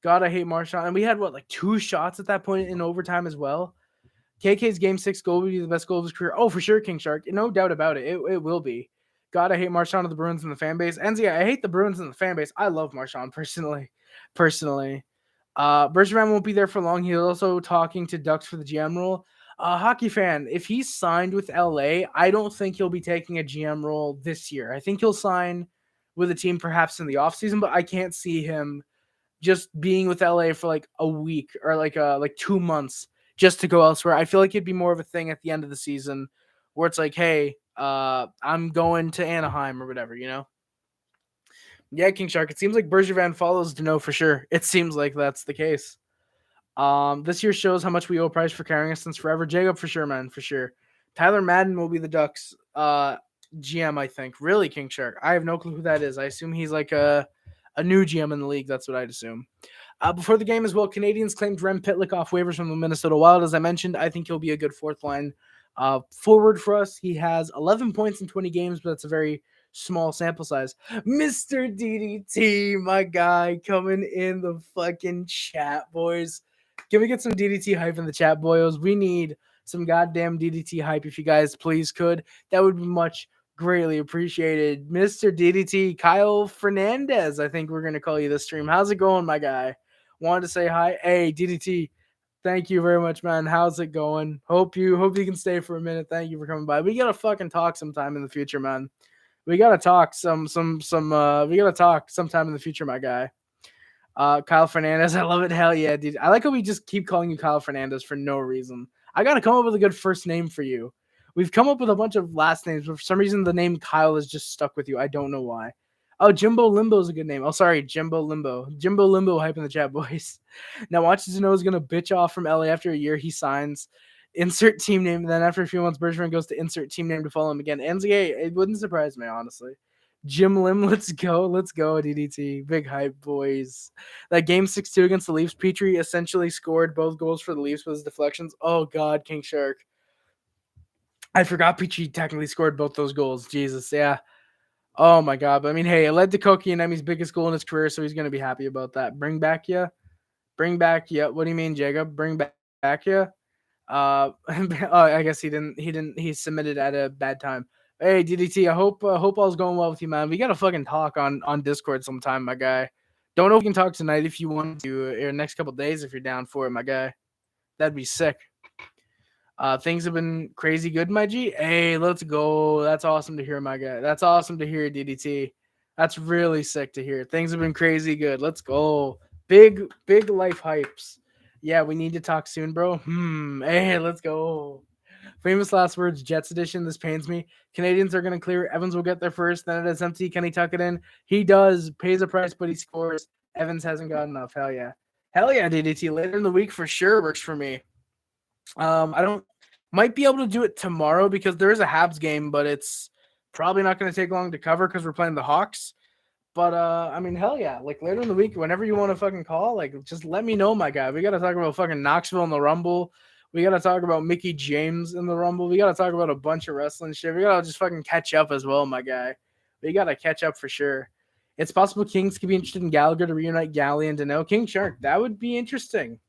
Speaker 1: God, I hate Marchand. And we had, like 2 shots at that point in overtime as well. KK's Game 6 goal would be the best goal of his career. Oh, for sure, King Shark. No doubt about it. It will be. God, I hate Marchand of the Bruins and the fan base. And yeah, I hate the Bruins and the fan base. I love Marchand personally. Bergevin won't be there for long. He's also talking to Ducks for the GM role. Hockey fan, if he's signed with LA, I don't think he'll be taking a GM role this year. I think he'll sign with a team perhaps in the offseason, but I can't see him just being with LA for like a week or like 2 months just to go elsewhere. I feel like it'd be more of a thing at the end of the season where it's like, hey, I'm going to Anaheim or whatever, you know? Yeah, King Shark. It seems like Bergevin follows Dano for sure. It seems like that's the case. This year shows how much we owe Price for carrying us since forever. Jacob, for sure, man, for sure. Tyler Madden will be the Ducks GM, I think. Really, King Shark. I have no clue who that is. I assume he's like a new GM in the league. That's what I'd assume. Before the game as well, Canadiens claimed Rem Pitlick off waivers from the Minnesota Wild. As I mentioned, I think he'll be a good fourth line forward for us. He has 11 points in 20 games, but that's a very small sample size. Mr. DDT, my guy, coming in the fucking chat, boys. Can we get some DDT hype in the chat, boyos? We need some goddamn DDT hype if you guys please could. That would be much greatly appreciated. Mr. DDT, Kyle Fernandez, I think we're going to call you this stream. How's it going, my guy? Wanted to say hi. Hey, DDT, thank you very much, man. How's it going? Hope you can stay for a minute. Thank you for coming by. We got to fucking talk sometime in the future, man. We got to talk we got to talk sometime in the future, my guy. Kyle Fernandez, I love it. Hell yeah, dude. I like how we just keep calling you Kyle Fernandez for no reason. I got to come up with a good first name for you. We've come up with a bunch of last names, but for some reason the name Kyle is just stuck with you. I don't know why. Oh, Jimbo Limbo is a good name. Oh, sorry, Jimbo Limbo. Jimbo Limbo hype in the chat, boys. Now, watch to know is going to bitch off from LA after a year. He signs. Insert team name. And then after a few months, Bergevin goes to insert team name to follow him again. NZA, it wouldn't surprise me, honestly. Jim Lim, let's go, DDT. Big hype, boys. That game 6-2 against the Leafs, Petrie essentially scored both goals for the Leafs with his deflections. Oh, God, King Shark. I forgot Petrie technically scored both those goals. Jesus, yeah. Oh, my God. But, I mean, hey, it led to Koki and Emi's biggest goal in his career, so he's going to be happy about that. Bring back ya? What do you mean, Jacob? Bring back ya? I guess he didn't. He submitted at a bad time. Hey, DDT, I hope all's going well with you, man. We got to fucking talk on Discord sometime, my guy. Don't know if we can talk tonight if you want to, or next couple days if you're down for it, my guy. That'd be sick. Things have been crazy good, my G. Hey, let's go. That's awesome to hear, my guy. That's awesome to hear, DDT. That's really sick to hear. Things have been crazy good. Let's go. Big life hypes. Yeah, we need to talk soon, bro. Hey, let's go. Famous last words, Jets edition. This pains me. Canadiens are going to clear. Evans will get there first. Then it is empty. Can he tuck it in? He does. Pays a price, but he scores. Evans hasn't got enough. Hell yeah, DDT. Later in the week for sure works for me. Might be able to do it tomorrow because there is a Habs game, but it's probably not going to take long to cover because we're playing the Hawks. But, I mean, hell yeah. Like, later in the week, whenever you want to fucking call, like, just let me know, my guy. We got to talk about fucking Knoxville in the Rumble. We got to talk about Mickey James in the Rumble. We got to talk about a bunch of wrestling shit. We got to just fucking catch up as well, my guy. We got to catch up for sure. It's possible Kings could be interested in Gallagher to reunite Galley and Dano. King Shark, that would be interesting.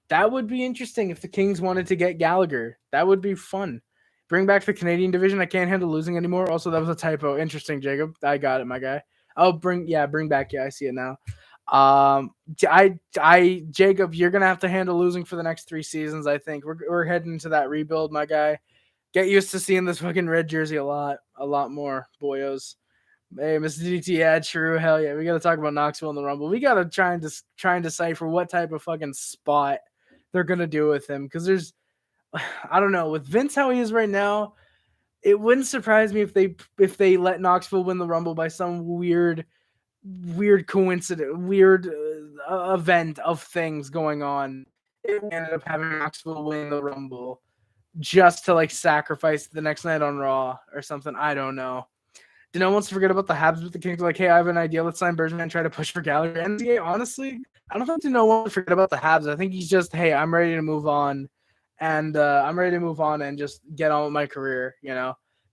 Speaker 1: That would be interesting if the Kings wanted to get Gallagher. That would be fun. Bring back the Canadian division. I can't handle losing anymore. Also, that was a typo. Interesting, Jacob. I got it, my guy. Oh, bring back. Yeah, I see it now. Jacob, you're gonna have to handle losing for the next 3 seasons. I think we're heading into that rebuild, my guy. Get used to seeing this fucking red jersey a lot more, boyos. Hey, Mr. DT, yeah, true. Hell yeah, we gotta talk about Knoxville in the Rumble. We gotta try and decipher what type of fucking spot they're gonna do with him because there's, I don't know, with Vince how he is right now. It wouldn't surprise me if they let Knoxville win the Rumble by some weird coincidence, weird event of things going on. It ended up having Knoxville win the Rumble just to like sacrifice the next night on Raw or something. I don't know. Dino wants to forget about the Habs with the Kings. Like, hey, I have an idea. Let's sign Bergevin and try to push for Gallagher. And yeah, honestly, I don't think Dino wants to forget about the Habs. I think he's just, hey, I'm ready to move on. And and just get on with my career,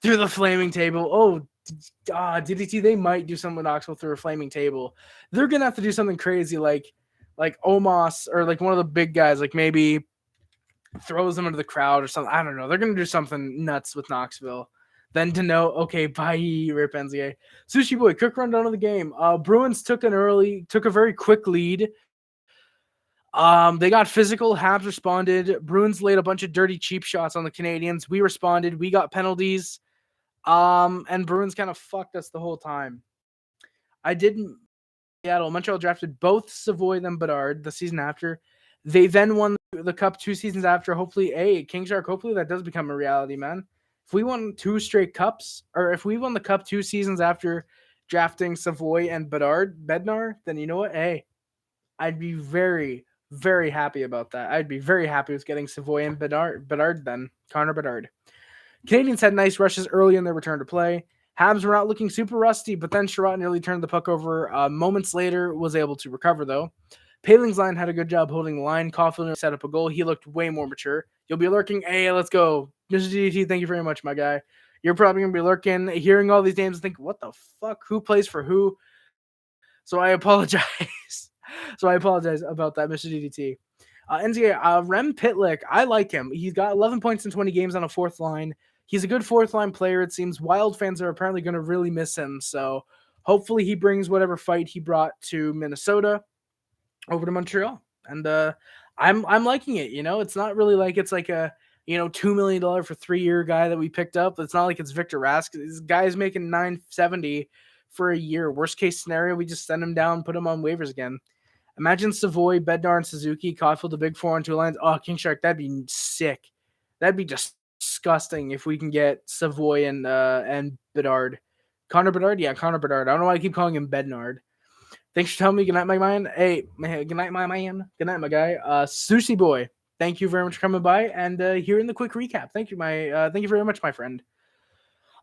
Speaker 1: through the flaming table. Oh, DDT, they might do something with Knoxville through a flaming table. They're going to have to do something crazy like like Omos or like one of the big guys, like maybe throws them into the crowd or something. I don't know. They're gonna do something nuts with Knoxville. Then to know, okay, bye, Rip NZA. Sushi Boy, quick rundown of the game. Bruins took a very quick lead. They got physical. Habs responded. Bruins laid a bunch of dirty, cheap shots on the Canadiens. We responded. We got penalties. And Bruins kind of fucked us the whole time. I didn't. Seattle. Montreal drafted both Savoy and Bedard the season after. They then won the Cup 2 seasons after. Hopefully, King Shark, hopefully that does become a reality, man. If we won 2 straight Cups, or if we won the Cup 2 seasons after drafting Savoy and Bednar, then you know what? Hey, I'd be very, very happy about that. I'd be very happy with getting Savoy and Bedard then. Connor Bedard. Canadiens had nice rushes early in their return to play. Habs were not looking super rusty, but then Sherratt nearly turned the puck over. Moments later, was able to recover, though. Paling's line had a good job holding the line. Caulfield set up a goal. He looked way more mature. You'll be lurking. Hey, let's go. Mr. DDT, thank you very much, my guy. You're probably going to be lurking, hearing all these names and think, what the fuck? Who plays for who? So I apologize. About that, Mr. DDT. NZA, Rem Pitlick, I like him. He's got 11 points in 20 games on a fourth line. He's a good fourth line player, it seems. Wild fans are apparently going to really miss him. So hopefully he brings whatever fight he brought to Minnesota over to Montreal. And I'm liking it. You know, it's not really like it's like a, $2 million for 3-year guy that we picked up. It's not like it's Victor Rask. This guy's making $970 for a year. Worst case scenario, we just send him down, put him on waivers again. Imagine Savoy, Bednar, and Suzuki, Caulfield, the big 4-on-2 lines. Oh, King Shark, that'd be sick. That'd be disgusting if we can get Savoy and Bedard. Connor Bedard? Yeah, Connor Bedard. I don't know why I keep calling him Bednard. Thanks for telling me. Good night, my man. Hey, good night, my man. Good night, my guy. Sushi Boy, thank you very much for coming by and hearing the quick recap. Thank you, thank you very much, my friend.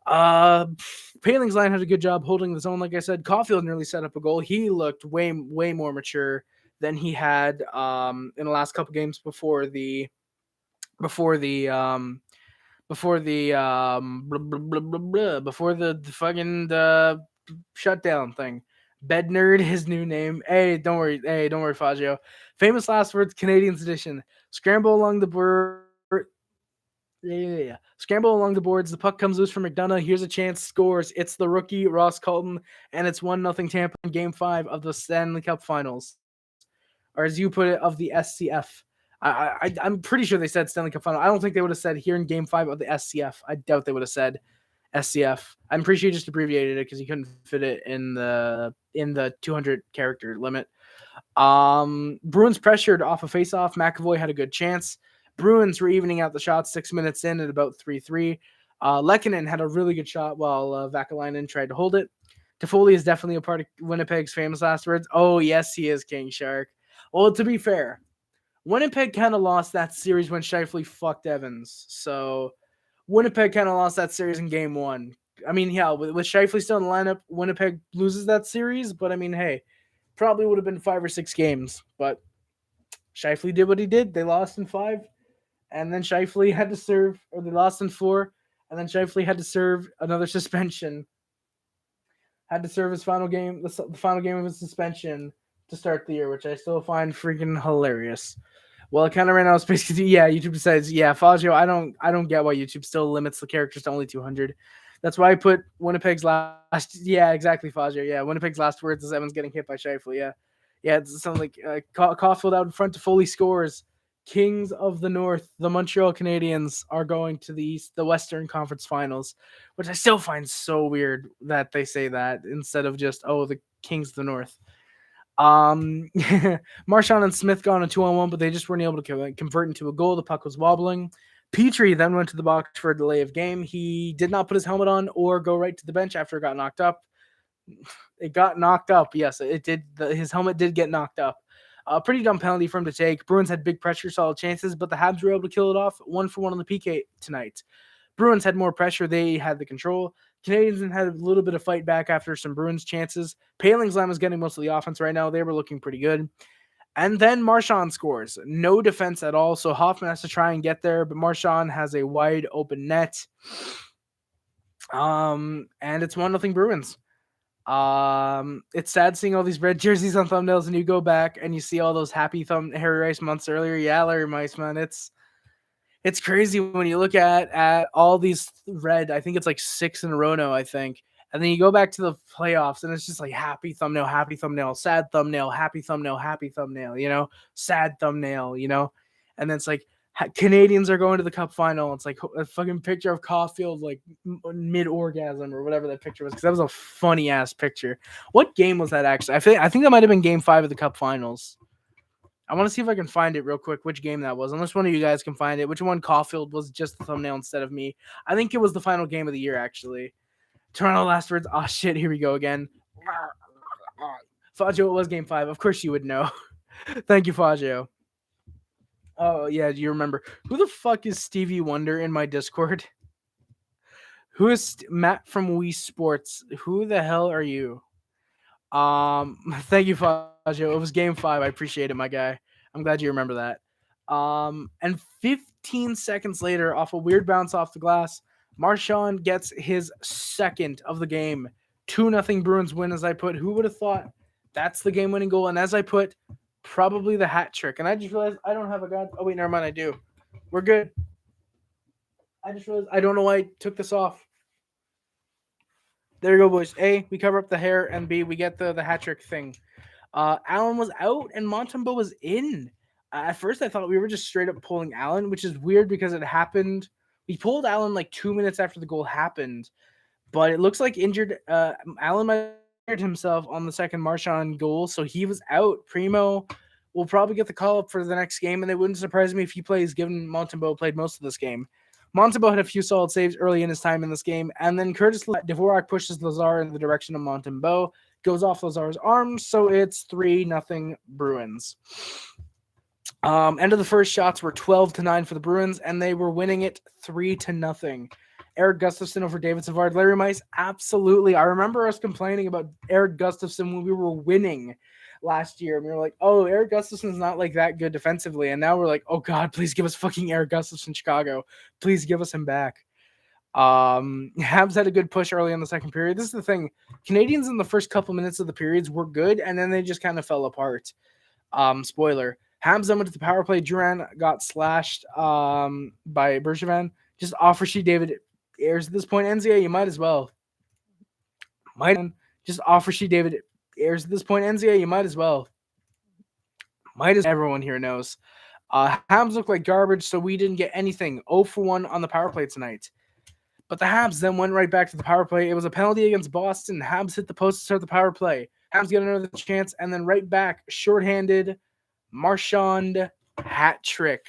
Speaker 1: Paling's line had a good job holding the zone. Like I said, Caulfield nearly set up a goal. He looked way more mature than he had in the last couple games before the fucking shutdown thing. Bednerd, his new name. Hey, don't worry, Fazio. Famous last words, Canadiens edition. Scramble along the board. Yeah. Scramble along the boards. The puck comes loose from McDonough. Here's a chance. Scores. It's the rookie Ross Colton, and it's 1-0 Tampa in Game 5 of the Stanley Cup Finals, or as you put it, of the SCF. I'm pretty sure they said Stanley Cup Final. I don't think they would have said here in Game 5 of the SCF. I doubt they would have said SCF. I'm pretty sure you just abbreviated it because you couldn't fit it in the 200 character limit. Bruins pressured off a faceoff. McAvoy had a good chance. Bruins were evening out the shots 6 minutes in at about 3-3. Lehkonen had a really good shot while Vaakanainen tried to hold it. Toffoli is definitely a part of Winnipeg's famous last words. Oh, yes, he is, King Shark. Well, to be fair, Winnipeg kind of lost that series when Scheifele fucked Evans. So Winnipeg kind of lost that series in Game 1. I mean, yeah, with Scheifele still in the lineup, Winnipeg loses that series. But, I mean, hey, probably would have been 5 or 6 games. But Scheifele did what he did. They lost in 5. And then Scheifele had to serve, or they lost in 4. And then Scheifele had to serve another suspension. Had to serve his final game, the final game of his suspension to start the year, which I still find freaking hilarious. Well, it kind of ran out of space because, yeah, YouTube decides, yeah, Fazio, I don't get why YouTube still limits the characters to only 200. That's why I put Winnipeg's last, yeah, exactly, Fazio, yeah, Winnipeg's last words is Evans getting hit by Scheifele, yeah. Yeah, it sounds like Caulfield out in front to Foley scores. Kings of the North, the Montreal Canadiens, are going to the Western Conference Finals, which I still find so weird that they say that instead of just, oh, the Kings of the North. Marchand and Smith got on a 2-on-1, but they just weren't able to convert into a goal. The puck was wobbling. Petrie then went to the box for a delay of game. He did not put his helmet on or go right to the bench after it got knocked up. It got knocked up. Yes, it did. His helmet did get knocked up. A pretty dumb penalty for him to take. Bruins had big pressure, solid chances, but the Habs were able to kill it off 1-for-1 on the PK tonight. Bruins had more pressure. They had the control. Canadiens had a little bit of fight back after some Bruins chances. Paling's line was getting most of the offense right now. They were looking pretty good. And then Marchand scores. No defense at all, so Hoffman has to try and get there, but Marchand has a wide open net. And it's 1-0 Bruins. It's sad seeing all these red jerseys on thumbnails, and you go back and you see all those happy Harry Rice months earlier. Yeah, Larry Mice, man, it's crazy when you look at all these red. I think it's like 6 in a row now, I think. And then you go back to the playoffs, and it's just like happy thumbnail, sad thumbnail, happy thumbnail, sad thumbnail, and then it's like Canadians are going to the Cup final. It's like a fucking picture of Caulfield like mid orgasm or whatever that picture was, because that was a funny ass picture. What game was that actually? I think that might have been Game 5 of the Cup Finals. I want to see if I can find it real quick, which game that was. Unless one of you guys can find it. Which one Caulfield was just the thumbnail instead of me. I think it was the final game of the year, actually. Toronto last words. Oh, shit. Here we go again. Faggio, it was Game 5. Of course you would know. Thank you, Faggio. Oh, yeah. Do you remember? Who the fuck is Stevie Wonder in my Discord? Who is Matt from Wii Sports? Who the hell are you? Thank you, Faggio. It was Game 5. I appreciate it, my guy. I'm glad you remember that. And 15 seconds later, off a weird bounce off the glass, Marchand gets his second of the game. 2-0 Bruins win, as I put. Who would have thought that's the game-winning goal? And as I put, probably the hat trick. And I just realized I don't have a god. Oh, wait, never mind. I do. We're good. I just realized I don't know why I took this off. There you go, boys. A, we cover up the hair, and B, we get the hat trick thing. Allen was out, and Montembeault was in. At first, I thought we were just straight up pulling Allen, which is weird because it happened. We pulled Allen like 2 minutes after the goal happened, but it looks like injured. Allen might have injured himself on the second Marchand goal, so he was out. Primo will probably get the call up for the next game, and it wouldn't surprise me if he plays, given Montembeault played most of this game. Montembeault had a few solid saves early in his time in this game, and then Curtis Dvorak pushes Lazar in the direction of Montembeault, goes off Lazar's arms, so it's 3-0 Bruins. End of the first shots were 12-9 for the Bruins, and they were winning it 3-0. Eric Gustafsson over David Savard. Larry Mice, absolutely. I remember us complaining about Eric Gustafsson when we were winning last year, and we were like, oh, Eric Gustafsson's not like that good defensively, and now we're like, oh god, please give us fucking Eric Gustafsson, Chicago. Please give us him back. Habs had a good push early in the second period. This is the thing. Canadians in the first couple minutes of the periods were good, and then they just kind of fell apart. Spoiler. Habs then went to the power play. Duran got slashed by Bergevin. Just offer sheet David Ayres at this point. NZA, you might as well. Just offer sheet David Ayres at this point. NZA, you might as well. Everyone here knows. Habs look like garbage, so we didn't get anything. 0-for-1 on the power play tonight. But the Habs then went right back to the power play. It was a penalty against Boston. Habs hit the post to start the power play. Habs get another chance, and then right back, shorthanded, Marchand hat trick.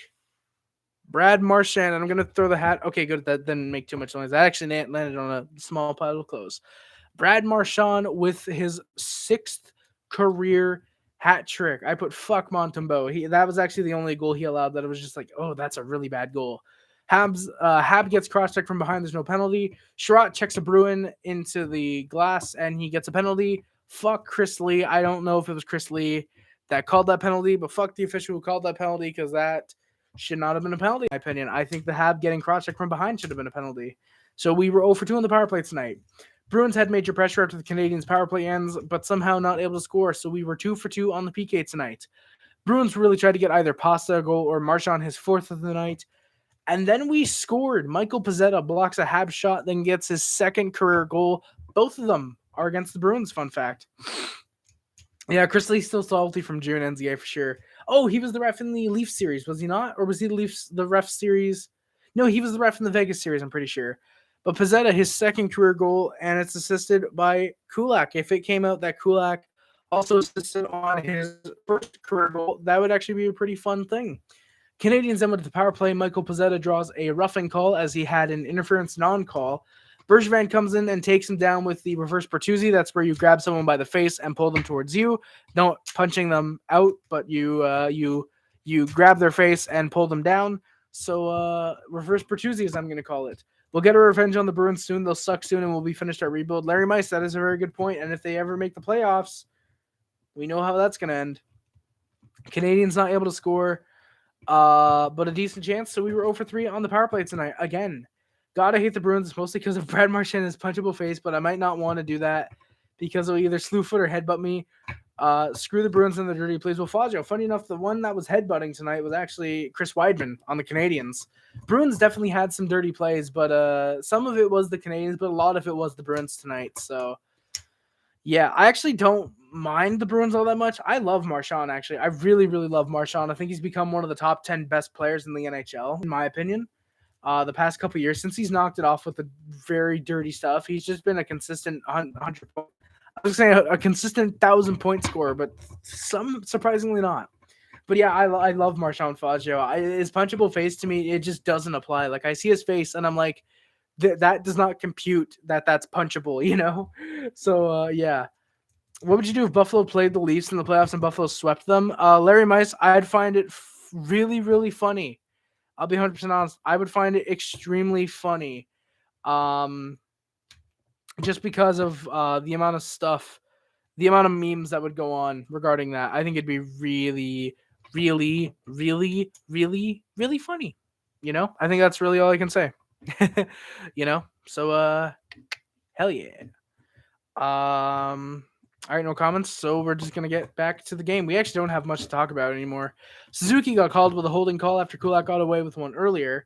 Speaker 1: Brad Marchand, and I'm going to throw the hat. Okay, good. That didn't make too much noise. That actually landed on a small pile of clothes. Brad Marchand with his 6th career hat trick. I put fuck Montembeault. That was actually the only goal he allowed that it was just like, oh, that's a really bad goal. Hab gets cross-checked from behind. There's no penalty. Sherratt checks a Bruin into the glass, and he gets a penalty. Fuck Chris Lee. I don't know if it was Chris Lee that called that penalty, but fuck the official who called that penalty, because that should not have been a penalty, in my opinion. I think the Hab getting cross-checked from behind should have been a penalty. So we were 0-for-2 on the power play tonight. Bruins had major pressure after the Canadiens' power play ends, but somehow not able to score, so we were 2-for-2 on the PK tonight. Bruins really tried to get either Pasta a goal or Marchand his 4th of the night, and then we scored. Michael Pezzetta blocks a Habs shot, then gets his 2nd career goal. Both of them are against the Bruins, fun fact. Yeah, Chris Lee's still salty from June NZA for sure. Oh, he was the ref in the Leafs series, was he not? Or was he the ref series? No, he was the ref in the Vegas series, I'm pretty sure. But Pezzetta, his 2nd career goal, and it's assisted by Kulak. If it came out that Kulak also assisted on his 1st career goal, that would actually be a pretty fun thing. Canadiens then went to the power play. Michael Pezzetta draws a roughing call as he had an interference non-call. Bergevin comes in and takes him down with the reverse Bertuzzi. That's where you grab someone by the face and pull them towards you. Not punching them out, but you grab their face and pull them down. So reverse Bertuzzi, as I'm going to call it. We'll get our revenge on the Bruins soon. They'll suck soon, and we'll be finished our rebuild. Larry Mice, that is a very good point. And if they ever make the playoffs, we know how that's going to end. Canadiens not able to score, but a decent chance. So we were 0-for-3 on the power play tonight again. Gotta hate the Bruins, mostly because of Brad Marchand and his punchable face, but I might not want to do that because they'll either slew foot or headbutt me. Screw the Bruins and the dirty plays. Well, Fazio, funny enough, the one that was headbutting tonight was actually Chris Weidman on the Canadiens. Bruins definitely had some dirty plays, but some of it was the Canadiens, but a lot of it was the Bruins tonight. So, yeah, I actually don't mind the Bruins all that much. I love Marchand, actually. I really, really love Marchand. I think he's become one of the top 10 best players in the NHL, in my opinion. The past couple years, since he's knocked it off with the very dirty stuff, he's just been a consistent 100 point. I was saying a consistent 1,000-point scorer, but some surprisingly not. But yeah, I love Marchand Fazio. His punchable face to me, it just doesn't apply. Like I see his face and I'm like, that does not compute that's punchable, you know? So yeah. What would you do if Buffalo played the Leafs in the playoffs and Buffalo swept them? Larry Mice, I'd find it really, really funny. I'll be 100% honest. I would find it extremely funny. Just because of the amount of stuff, the amount of memes that would go on regarding that. I think it'd be really, really, really, really, really funny. You know? I think that's really all I can say. You know? So hell yeah. All right, no comments. So we're just gonna get back to the game. We actually don't have much to talk about anymore. Suzuki got called with a holding call after Kulak got away with one earlier.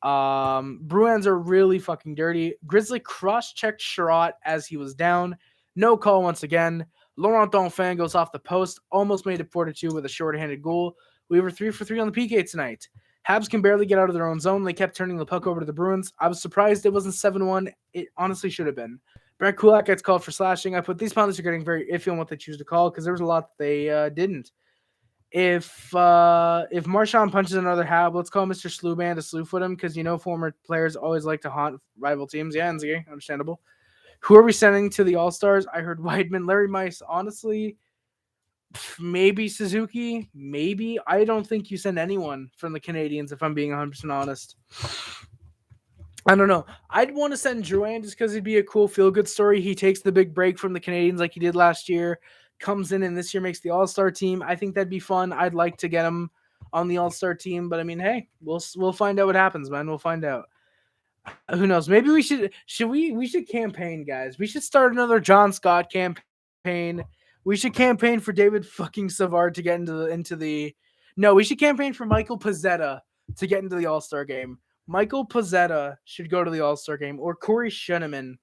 Speaker 1: Bruins are really fucking dirty. Grizzly cross-checked Sherratt as he was down. No call once again. Laurent Donfin goes off the post. Almost made it 4-2 with a short-handed goal. We were 3 for 3 on the PK tonight. Habs can barely get out of their own zone. They kept turning the puck over to the Bruins. I was surprised it wasn't 7-1. It honestly should have been. Brad Kulak gets called for slashing. I put these penalties are getting very iffy on what they choose to call because there was a lot that they didn't. If Marchand punches another Hab, let's call Mr. Slewband to slew foot him because you know former players always like to haunt rival teams. Yeah, NZA, understandable. Who are we sending to the All-Stars? I heard Weidman, Larry Mice. Honestly, maybe Suzuki. Maybe. I don't think you send anyone from the Canadiens if I'm being 100% honest. I don't know. I'd want to send Drouin just because it'd be a cool feel-good story. He takes the big break from the Canadiens like he did last year, comes in and this year makes the All-Star team. I think that'd be fun. I'd like to get him on the All-Star team, but I mean, hey, we'll find out what happens, man. We'll find out. Who knows? Maybe we should campaign, guys. We should start another John Scott campaign. We should campaign for David fucking Savard to get into the. No, we should campaign for Michael Pezzetta to get into the All-Star game. Michael Pezzetta should go to the All-Star game, or Corey Scheneman.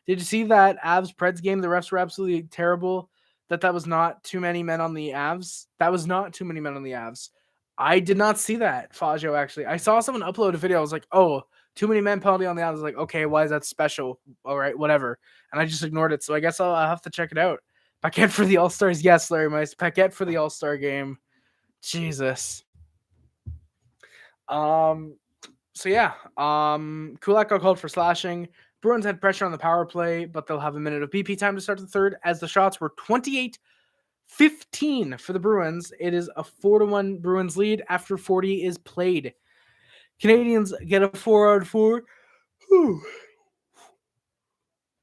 Speaker 1: Did you see that Avs-Preds game? The refs were absolutely terrible. That was not too many men on the Avs. That was not too many men on the Avs. I did not see that, Fazio, actually. I saw someone upload a video. I was like, oh, too many men penalty on the Avs. I was like, okay, why is that special? All right, whatever. And I just ignored it. So I guess I'll have to check it out. Paquette for the All-Stars. Yes, Larry Mice. Paquette for the All-Star game. Jesus. So yeah, Kulak got called for slashing. Bruins had pressure on the power play, but they'll have a minute of BP time to start the third as the shots were 28-15 for the Bruins. It is a 4-1 Bruins lead after 40 is played. Canadiens get a 4-on-4.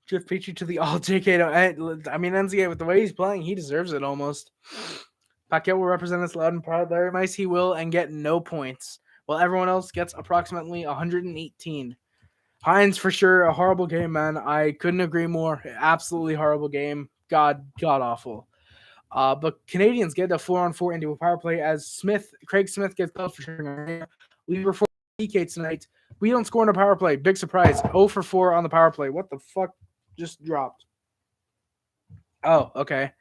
Speaker 1: Jeff Petrie to the all JK. I mean, NZA with the way he's playing, he deserves it almost. Paquette will represent us loud and proud. Larry Mice, he will, and get no points, while everyone else gets approximately 118. Hines, for sure, a horrible game, man. I couldn't agree more. Absolutely horrible game. God awful. But Canadiens get a 4-on-4 into a power play as Craig Smith gets called for sure. We were 4 PK tonight. We don't score in a power play. Big surprise. 0 for 4 on the power play. What the fuck just dropped? Oh, okay.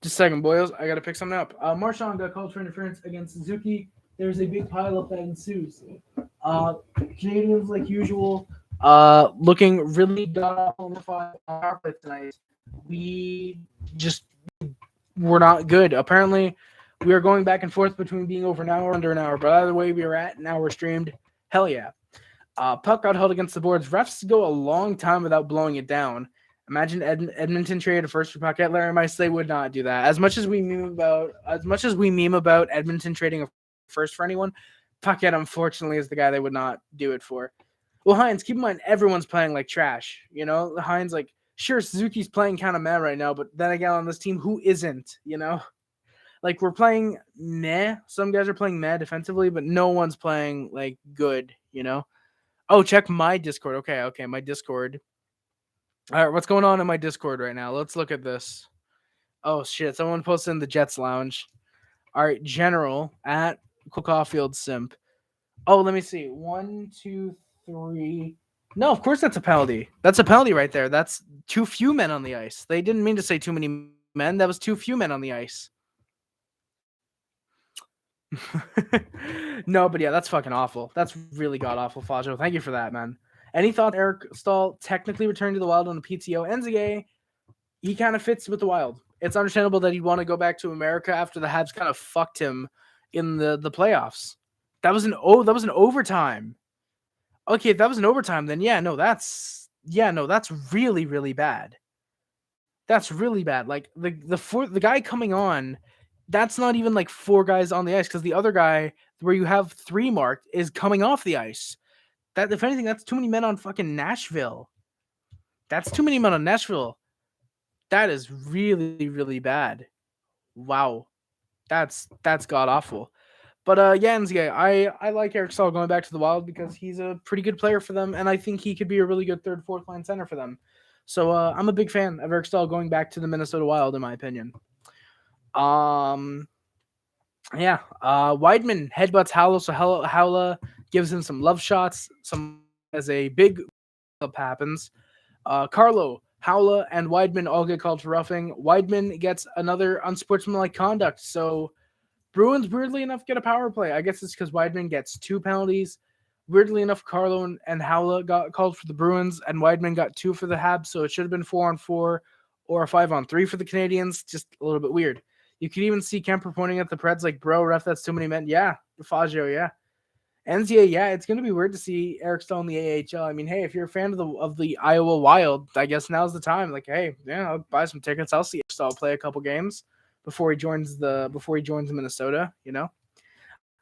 Speaker 1: Just a second, boys. I got to pick something up. Marchand got called for interference against Suzuki. There's a big pileup that ensues. Canadiens, like usual, looking really god-awful on the power play tonight. We're not good. Apparently, we are going back and forth between being over an hour, under an hour. But either way we are at, an hour streamed. Hell yeah. Puck got held against the boards. Refs go a long time without blowing it down. Imagine Edmonton traded a first for Paquette. Larry Mice, they would not do that. As much as we meme about Edmonton trading a first for anyone, Paquette unfortunately is the guy they would not do it for. Well, Hines, keep in mind everyone's playing like trash. You know, Hines, like, sure, Suzuki's playing kind of meh right now, but then again on this team, who isn't? You know, like we're playing meh. Some guys are playing meh defensively, but no one's playing like good. You know. Oh, check my Discord. Okay, my Discord. All right, what's going on in my Discord right now? Let's look at this. Oh shit! Someone posted in the Jets lounge. All right, General at Caulfield Simp. Oh, let me see. 1, 2, 3. No, of course that's a penalty. That's a penalty right there. That's too few men on the ice. They didn't mean to say too many men. That was too few men on the ice. No, but yeah, that's fucking awful. That's really god awful, Fajo. Thank you for that, man. Any thoughts Eric Stahl technically returned to the Wild on a PTO? NZA, he kind of fits with the Wild. It's understandable that he'd want to go back to America after the Habs kind of fucked him in the playoffs. That was an overtime. Okay, if that was an overtime, then that's really, really bad. That's really bad. Like the guy coming on, that's not even like 4 guys on the ice because the other guy where you have 3 marked is coming off the ice. That if anything, that's too many men on fucking Nashville. That's too many men on Nashville. That is really, really bad. Wow. That's god awful. But Nzga, I like Eric Stahl going back to the Wild because he's a pretty good player for them, and I think he could be a really good 3rd, 4th line center for them. So I'm a big fan of Eric Stahl going back to the Minnesota Wild, in my opinion. Weidman headbutts Howla, so Howla gives him some love shots. Some as a big up happens. Carlo, Howla, and Weidman all get called for roughing. Weidman gets another unsportsmanlike conduct. So Bruins, weirdly enough, get a power play. I guess it's because Weidman gets 2 penalties. Weirdly enough, Carlo and Howla got called for the Bruins, and Weidman got 2 for the Habs, so it should have been 4-on-4 or a 5-on-3 for the Canadiens. Just a little bit weird. You could even see Kemper pointing at the Preds like, bro, ref, that's too many men. Yeah, Faggio, yeah. NCA, yeah, it's going to be weird to see Eric Stahl in the AHL. I mean, hey, if you're a fan of the Iowa Wild, I guess now's the time. Like, hey, yeah, I'll buy some tickets. I'll see Eric Stahl play a couple games before he joins Minnesota. You know,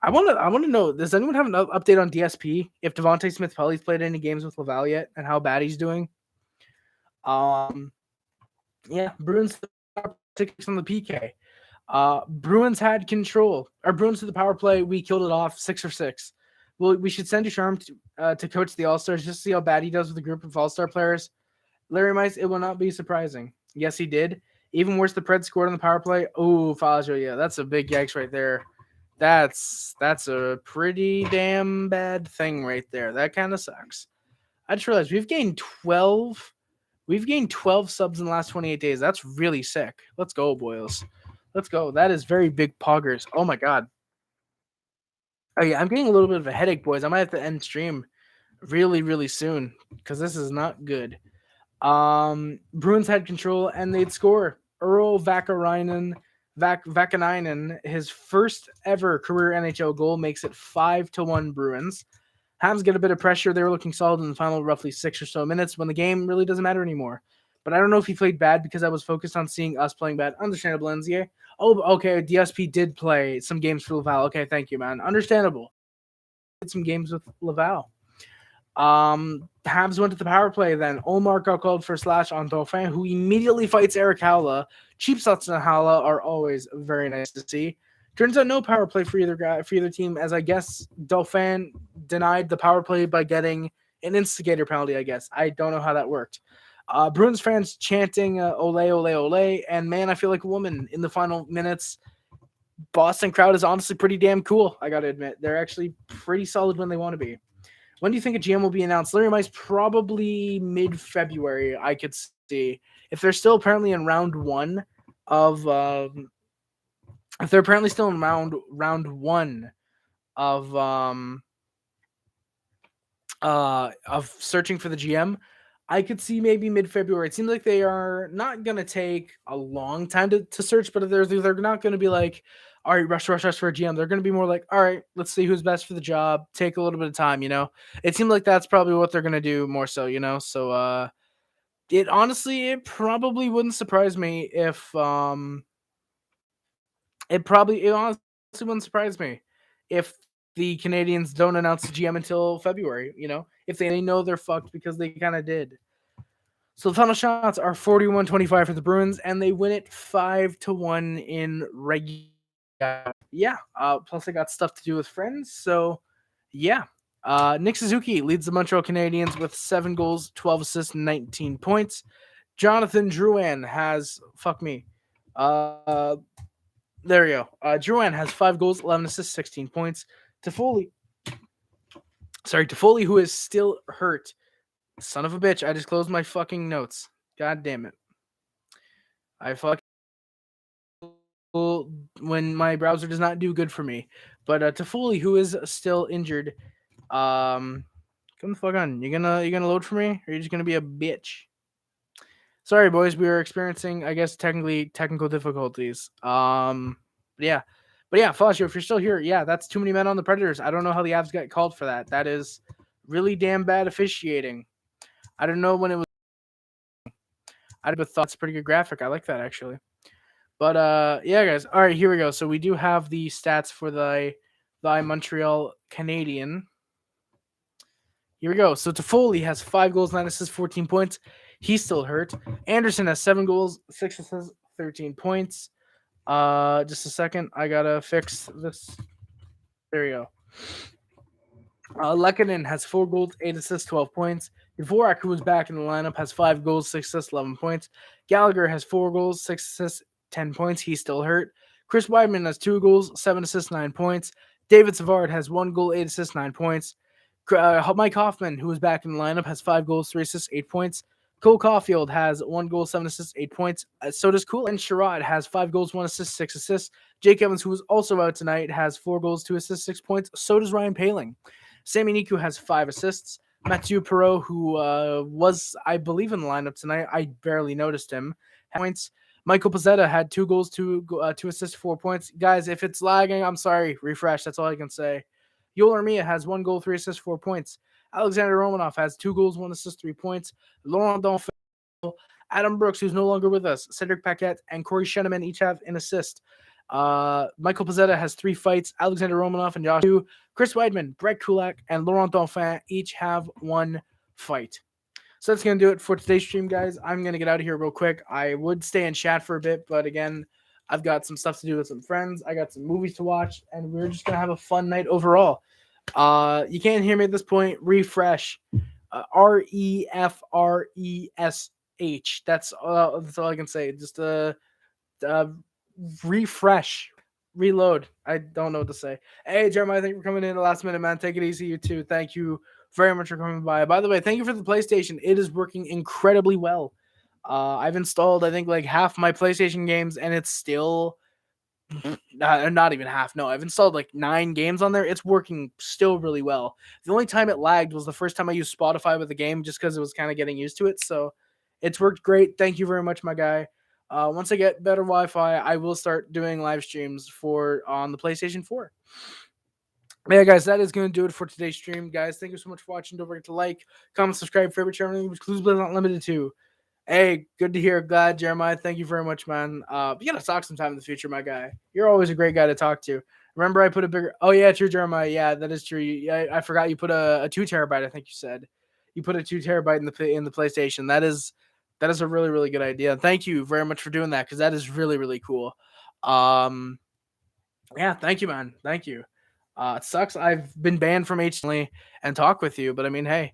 Speaker 1: I want to know. Does anyone have an update on DSP? If Devontae Smith-Pelly's played any games with Laval yet, and how bad he's doing? Bruins tickets on the PK. Bruins had control. Our Bruins to the power play. We killed it off 6 for 6. Well, we should send Ducharme to coach the All-Stars just to see how bad he does with a group of All-Star players. Larry Mice, it will not be surprising. Yes, he did. Even worse, the Preds scored on the power play. Oh, Faggio, yeah, that's a big yikes right there. That's a pretty damn bad thing right there. That kind of sucks. I just realized we've gained 12 subs in the last 28 days. That's really sick. Let's go, boys. Let's go. That is very big poggers. Oh my god. Oh yeah, I'm getting a little bit of a headache, boys. I might have to end stream really, really soon because this is not good. Bruins had control and they'd score. Urho Vaakanainen, his first ever career NHL goal, makes it 5-1 Bruins. Habs get a bit of pressure. They were looking solid in the final roughly 6 or so minutes when the game really doesn't matter anymore. But I don't know if he played bad because I was focused on seeing us playing bad. Understandable, NZA. Oh, okay. DSP did play some games for Laval. Okay, thank you, man. Understandable. Did some games with Laval. Habs went to the power play then. Ullmark got called for a slash on Dauphin, who immediately fights Eric Howla. Cheap shots on Howla are always very nice to see. Turns out no power play for either team, as I guess Dauphin denied the power play by getting an instigator penalty, I guess. I don't know how that worked. Bruins fans chanting ole, ole, ole, and man, I feel like a woman in the final minutes. Boston crowd is honestly pretty damn cool, I gotta admit. They're actually pretty solid when they want to be. When do you think a GM will be announced? Larry Mice, probably mid-February, I could see. If they're still apparently in round 1 of if they're apparently still in round 1 of searching for the GM, I could see maybe mid-February. It seems like they are not going to take a long time to search, but they're not going to be like, all right, rush for a GM. They're going to be more like, all right, let's see who's best for the job. Take a little bit of time, you know? It seems like that's probably what they're going to do more so, you know? So it probably wouldn't surprise me if it honestly wouldn't surprise me if the Canadiens don't announce the GM until February, you know? If they know they're fucked because they kind of did. So the final shots are 41-25 for the Bruins, and they win it 5-1 in regular. Yeah. Plus, I got stuff to do with friends. So, yeah. Nick Suzuki leads the Montreal Canadiens with 7 goals, 12 assists, 19 points. Jonathan Drouin has there we go. Drouin has 5 goals, 11 assists, 16 points. Toffoli, who is still hurt. Son of a bitch! I just closed my fucking notes. God damn it! I fucking when my browser does not do good for me. But Toffoli, who is still injured, come the fuck on. You gonna load for me, or are you just gonna be a bitch? Sorry, boys. We are experiencing, I guess, technical difficulties. Yeah. But yeah, Flasio, if you're still here, yeah, that's too many men on the Predators. I don't know how the Avs got called for that. That is really damn bad officiating. I don't know when it was. I thought it's a pretty good graphic. I like that, actually. But yeah, guys. All right, here we go. So we do have the stats for the Montreal Canadiens. Here we go. So Toffoli has 5 goals, 9 assists, 14 points. He's still hurt. Anderson has 7 goals, 6 assists, 13 points. Just a second. I gotta fix this. There you go. Lehkonen has 4 goals, 8 assists, 12 points. Dvorak, who was back in the lineup, has 5 goals, 6 assists, 11 points. Gallagher has 4 goals, 6 assists, 10 points. He's still hurt. Chris Weidman has 2 goals, 7 assists, 9 points. David Savard has 1 goal, 8 assists, 9 points. Mike Hoffman, who was back in the lineup, has 5 goals, 3 assists, 8 points. Cole Caulfield has 1 goal, 7 assists, 8 points. So does Cool. And Sherrod has 5 goals, 1 assist, 6 assists. Jake Evans, who was also out tonight, has 4 goals, 2 assists, 6 points. So does Ryan Poehling. Sammy Niku has 5 assists. Mathieu Perreault, who was, I believe, in the lineup tonight, I barely noticed him, had points. Michael Pezzetta had 2 goals, 2 assists, 4 points. Guys, if it's lagging, I'm sorry. Refresh. That's all I can say. Yoel Armia has 1 goal, 3 assists, 4 points. Alexander Romanov has 2 goals, 1 assist, 3 points. Laurent Dauphin, Adam Brooks, who's no longer with us, Cedric Paquette, and Corey Sheneman each have an assist. Michael Pezzetta has 3 fights. Alexander Romanov and Josh 2. Chris Weidman, Brett Kulak, and Laurent Dauphin each have 1 fight. So that's going to do it for today's stream, guys. I'm going to get out of here real quick. I would stay and chat for a bit, but again, I've got some stuff to do with some friends. I got some movies to watch, and we're just going to have a fun night overall. You can't hear me at this point. Refresh. REFRESH. That's all I can say. Just refresh. Reload. I don't know what to say. Hey, Jeremiah, thank you for coming in the last minute, man. Take it easy, you too. Thank you very much for coming by. By the way, thank you for the PlayStation. It is working incredibly well. I've installed, I think, like half my PlayStation games, and it's still not even half. No, I've installed like 9 games on there. It's working still really well. The only time it lagged was the first time I used Spotify with the game, just because it was kind of getting used to it. So it's worked great. Thank you very much, my guy. Once I get better Wi-Fi, I will start doing live streams on the PlayStation 4. Yeah, guys, that is going to do it for today's stream, guys. Thank you so much for watching. Don't forget to like, comment, subscribe, favorite channel, which Clues not limited to. Hey, good to hear. Glad, Jeremiah. Thank you very much, man. We gotta talk sometime in the future, my guy. You're always a great guy to talk to. Remember, I put a bigger. Oh yeah, true, Jeremiah. Yeah, that is true. I forgot you put a 2 terabyte. I think you said you put a 2 terabyte in the PlayStation. That is a really, really good idea. Thank you very much for doing that, because that is really, really cool. Yeah, thank you, man. Thank you. It sucks. I've been banned from HT and talk with you, but I mean, hey,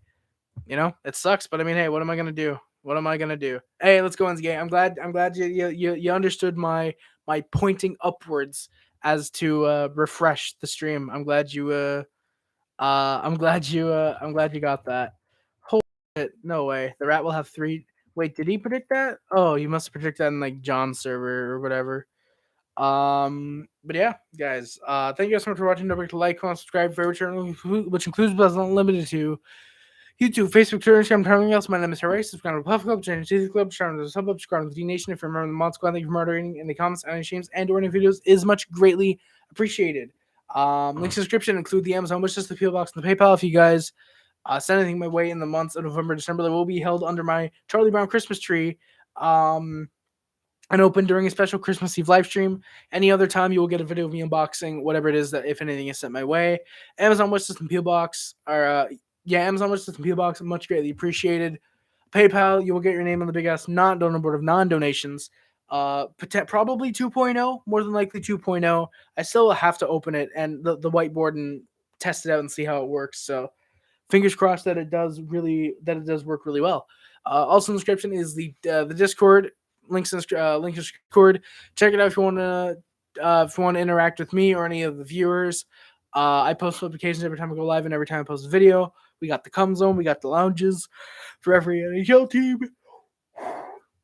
Speaker 1: it sucks. But I mean, hey, what am I gonna do? What am I gonna do? Hey, let's go in the game. I'm glad you understood my pointing upwards as to refresh the stream. I'm glad you got that. Holy shit, no way. The rat will have 3. Wait, did he predict that? Oh, you must have predicted that in like John's server or whatever. But yeah, guys. Thank you guys so much for watching. Don't forget to like, comment, subscribe, favorite channel, which includes but is not limited to YouTube, Facebook, Twitter, Instagram, everything else. My name is Harry. Subscribe to the Puff Club, Channel City Club, subscribe to the Sub Club, subscribe to the D Nation. If you're a member of the Mod Squad, thank you for moderating in the comments, any streams, and or any videos is much greatly appreciated. Links in the description include the Amazon wishlist, the PO box, and the PayPal. If you guys send anything my way in the months of November, December, they will be held under my Charlie Brown Christmas tree. And open during a special Christmas Eve live stream. Any other time, you will get a video of me unboxing whatever it is that, if anything, is sent my way. Amazon wishlist and PO box are. Amazon wishlist and PO box, much greatly appreciated. PayPal, you will get your name on the big ass non-donor board of non-donations. Probably 2.0, more than likely 2.0. I still have to open it and the whiteboard and test it out and see how it works. So fingers crossed that it does work really well. Also in the description is the Discord links in Discord. Check it out if you want to interact with me or any of the viewers. I post notifications every time I go live and every time I post a video. We got the Come Zone, we got the lounges for every NHL team.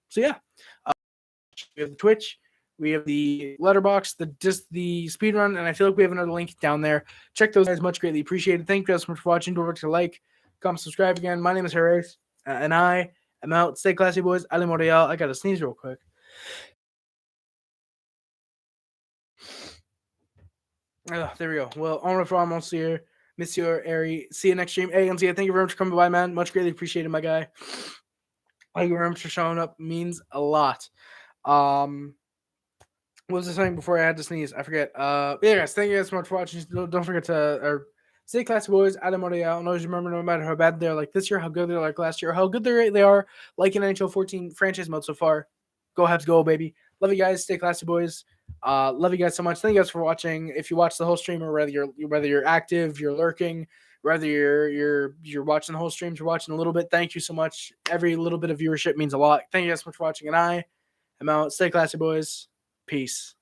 Speaker 1: So yeah, we have the Twitch, we have the Letterbox, the speedrun, and I feel like we have another link down there. Check those guys, much greatly appreciated. Thank you guys so much for watching. Don't forget to like, comment, subscribe again. My name is Jerez, and I am out. Stay classy, boys. Ale Montreal. I gotta sneeze real quick. There we go. Well, au revoir, monsieur Ari. See you next stream. Hey, thank you very much for coming by, man. Much greatly appreciated, my guy. Thank you very much for showing up. Means a lot. What was I saying before I had to sneeze? I forget. Yeah, guys, thank you guys so much for watching. Don't forget to stay classy, boys. Adam Montreal. Always remember, no matter how bad they're like this year, how good they're like last year, how good they are like in NHL 14 franchise mode so far. Go Habs, go, baby. Love you guys. Stay classy, boys. Love you guys so much. Thank you guys for watching. If you watch the whole stream, or whether you're active, you're lurking, whether you're watching the whole stream, you're watching a little bit. Thank you so much. Every little bit of viewership means a lot. Thank you guys so much for watching, and I am out. Stay classy, boys. Peace.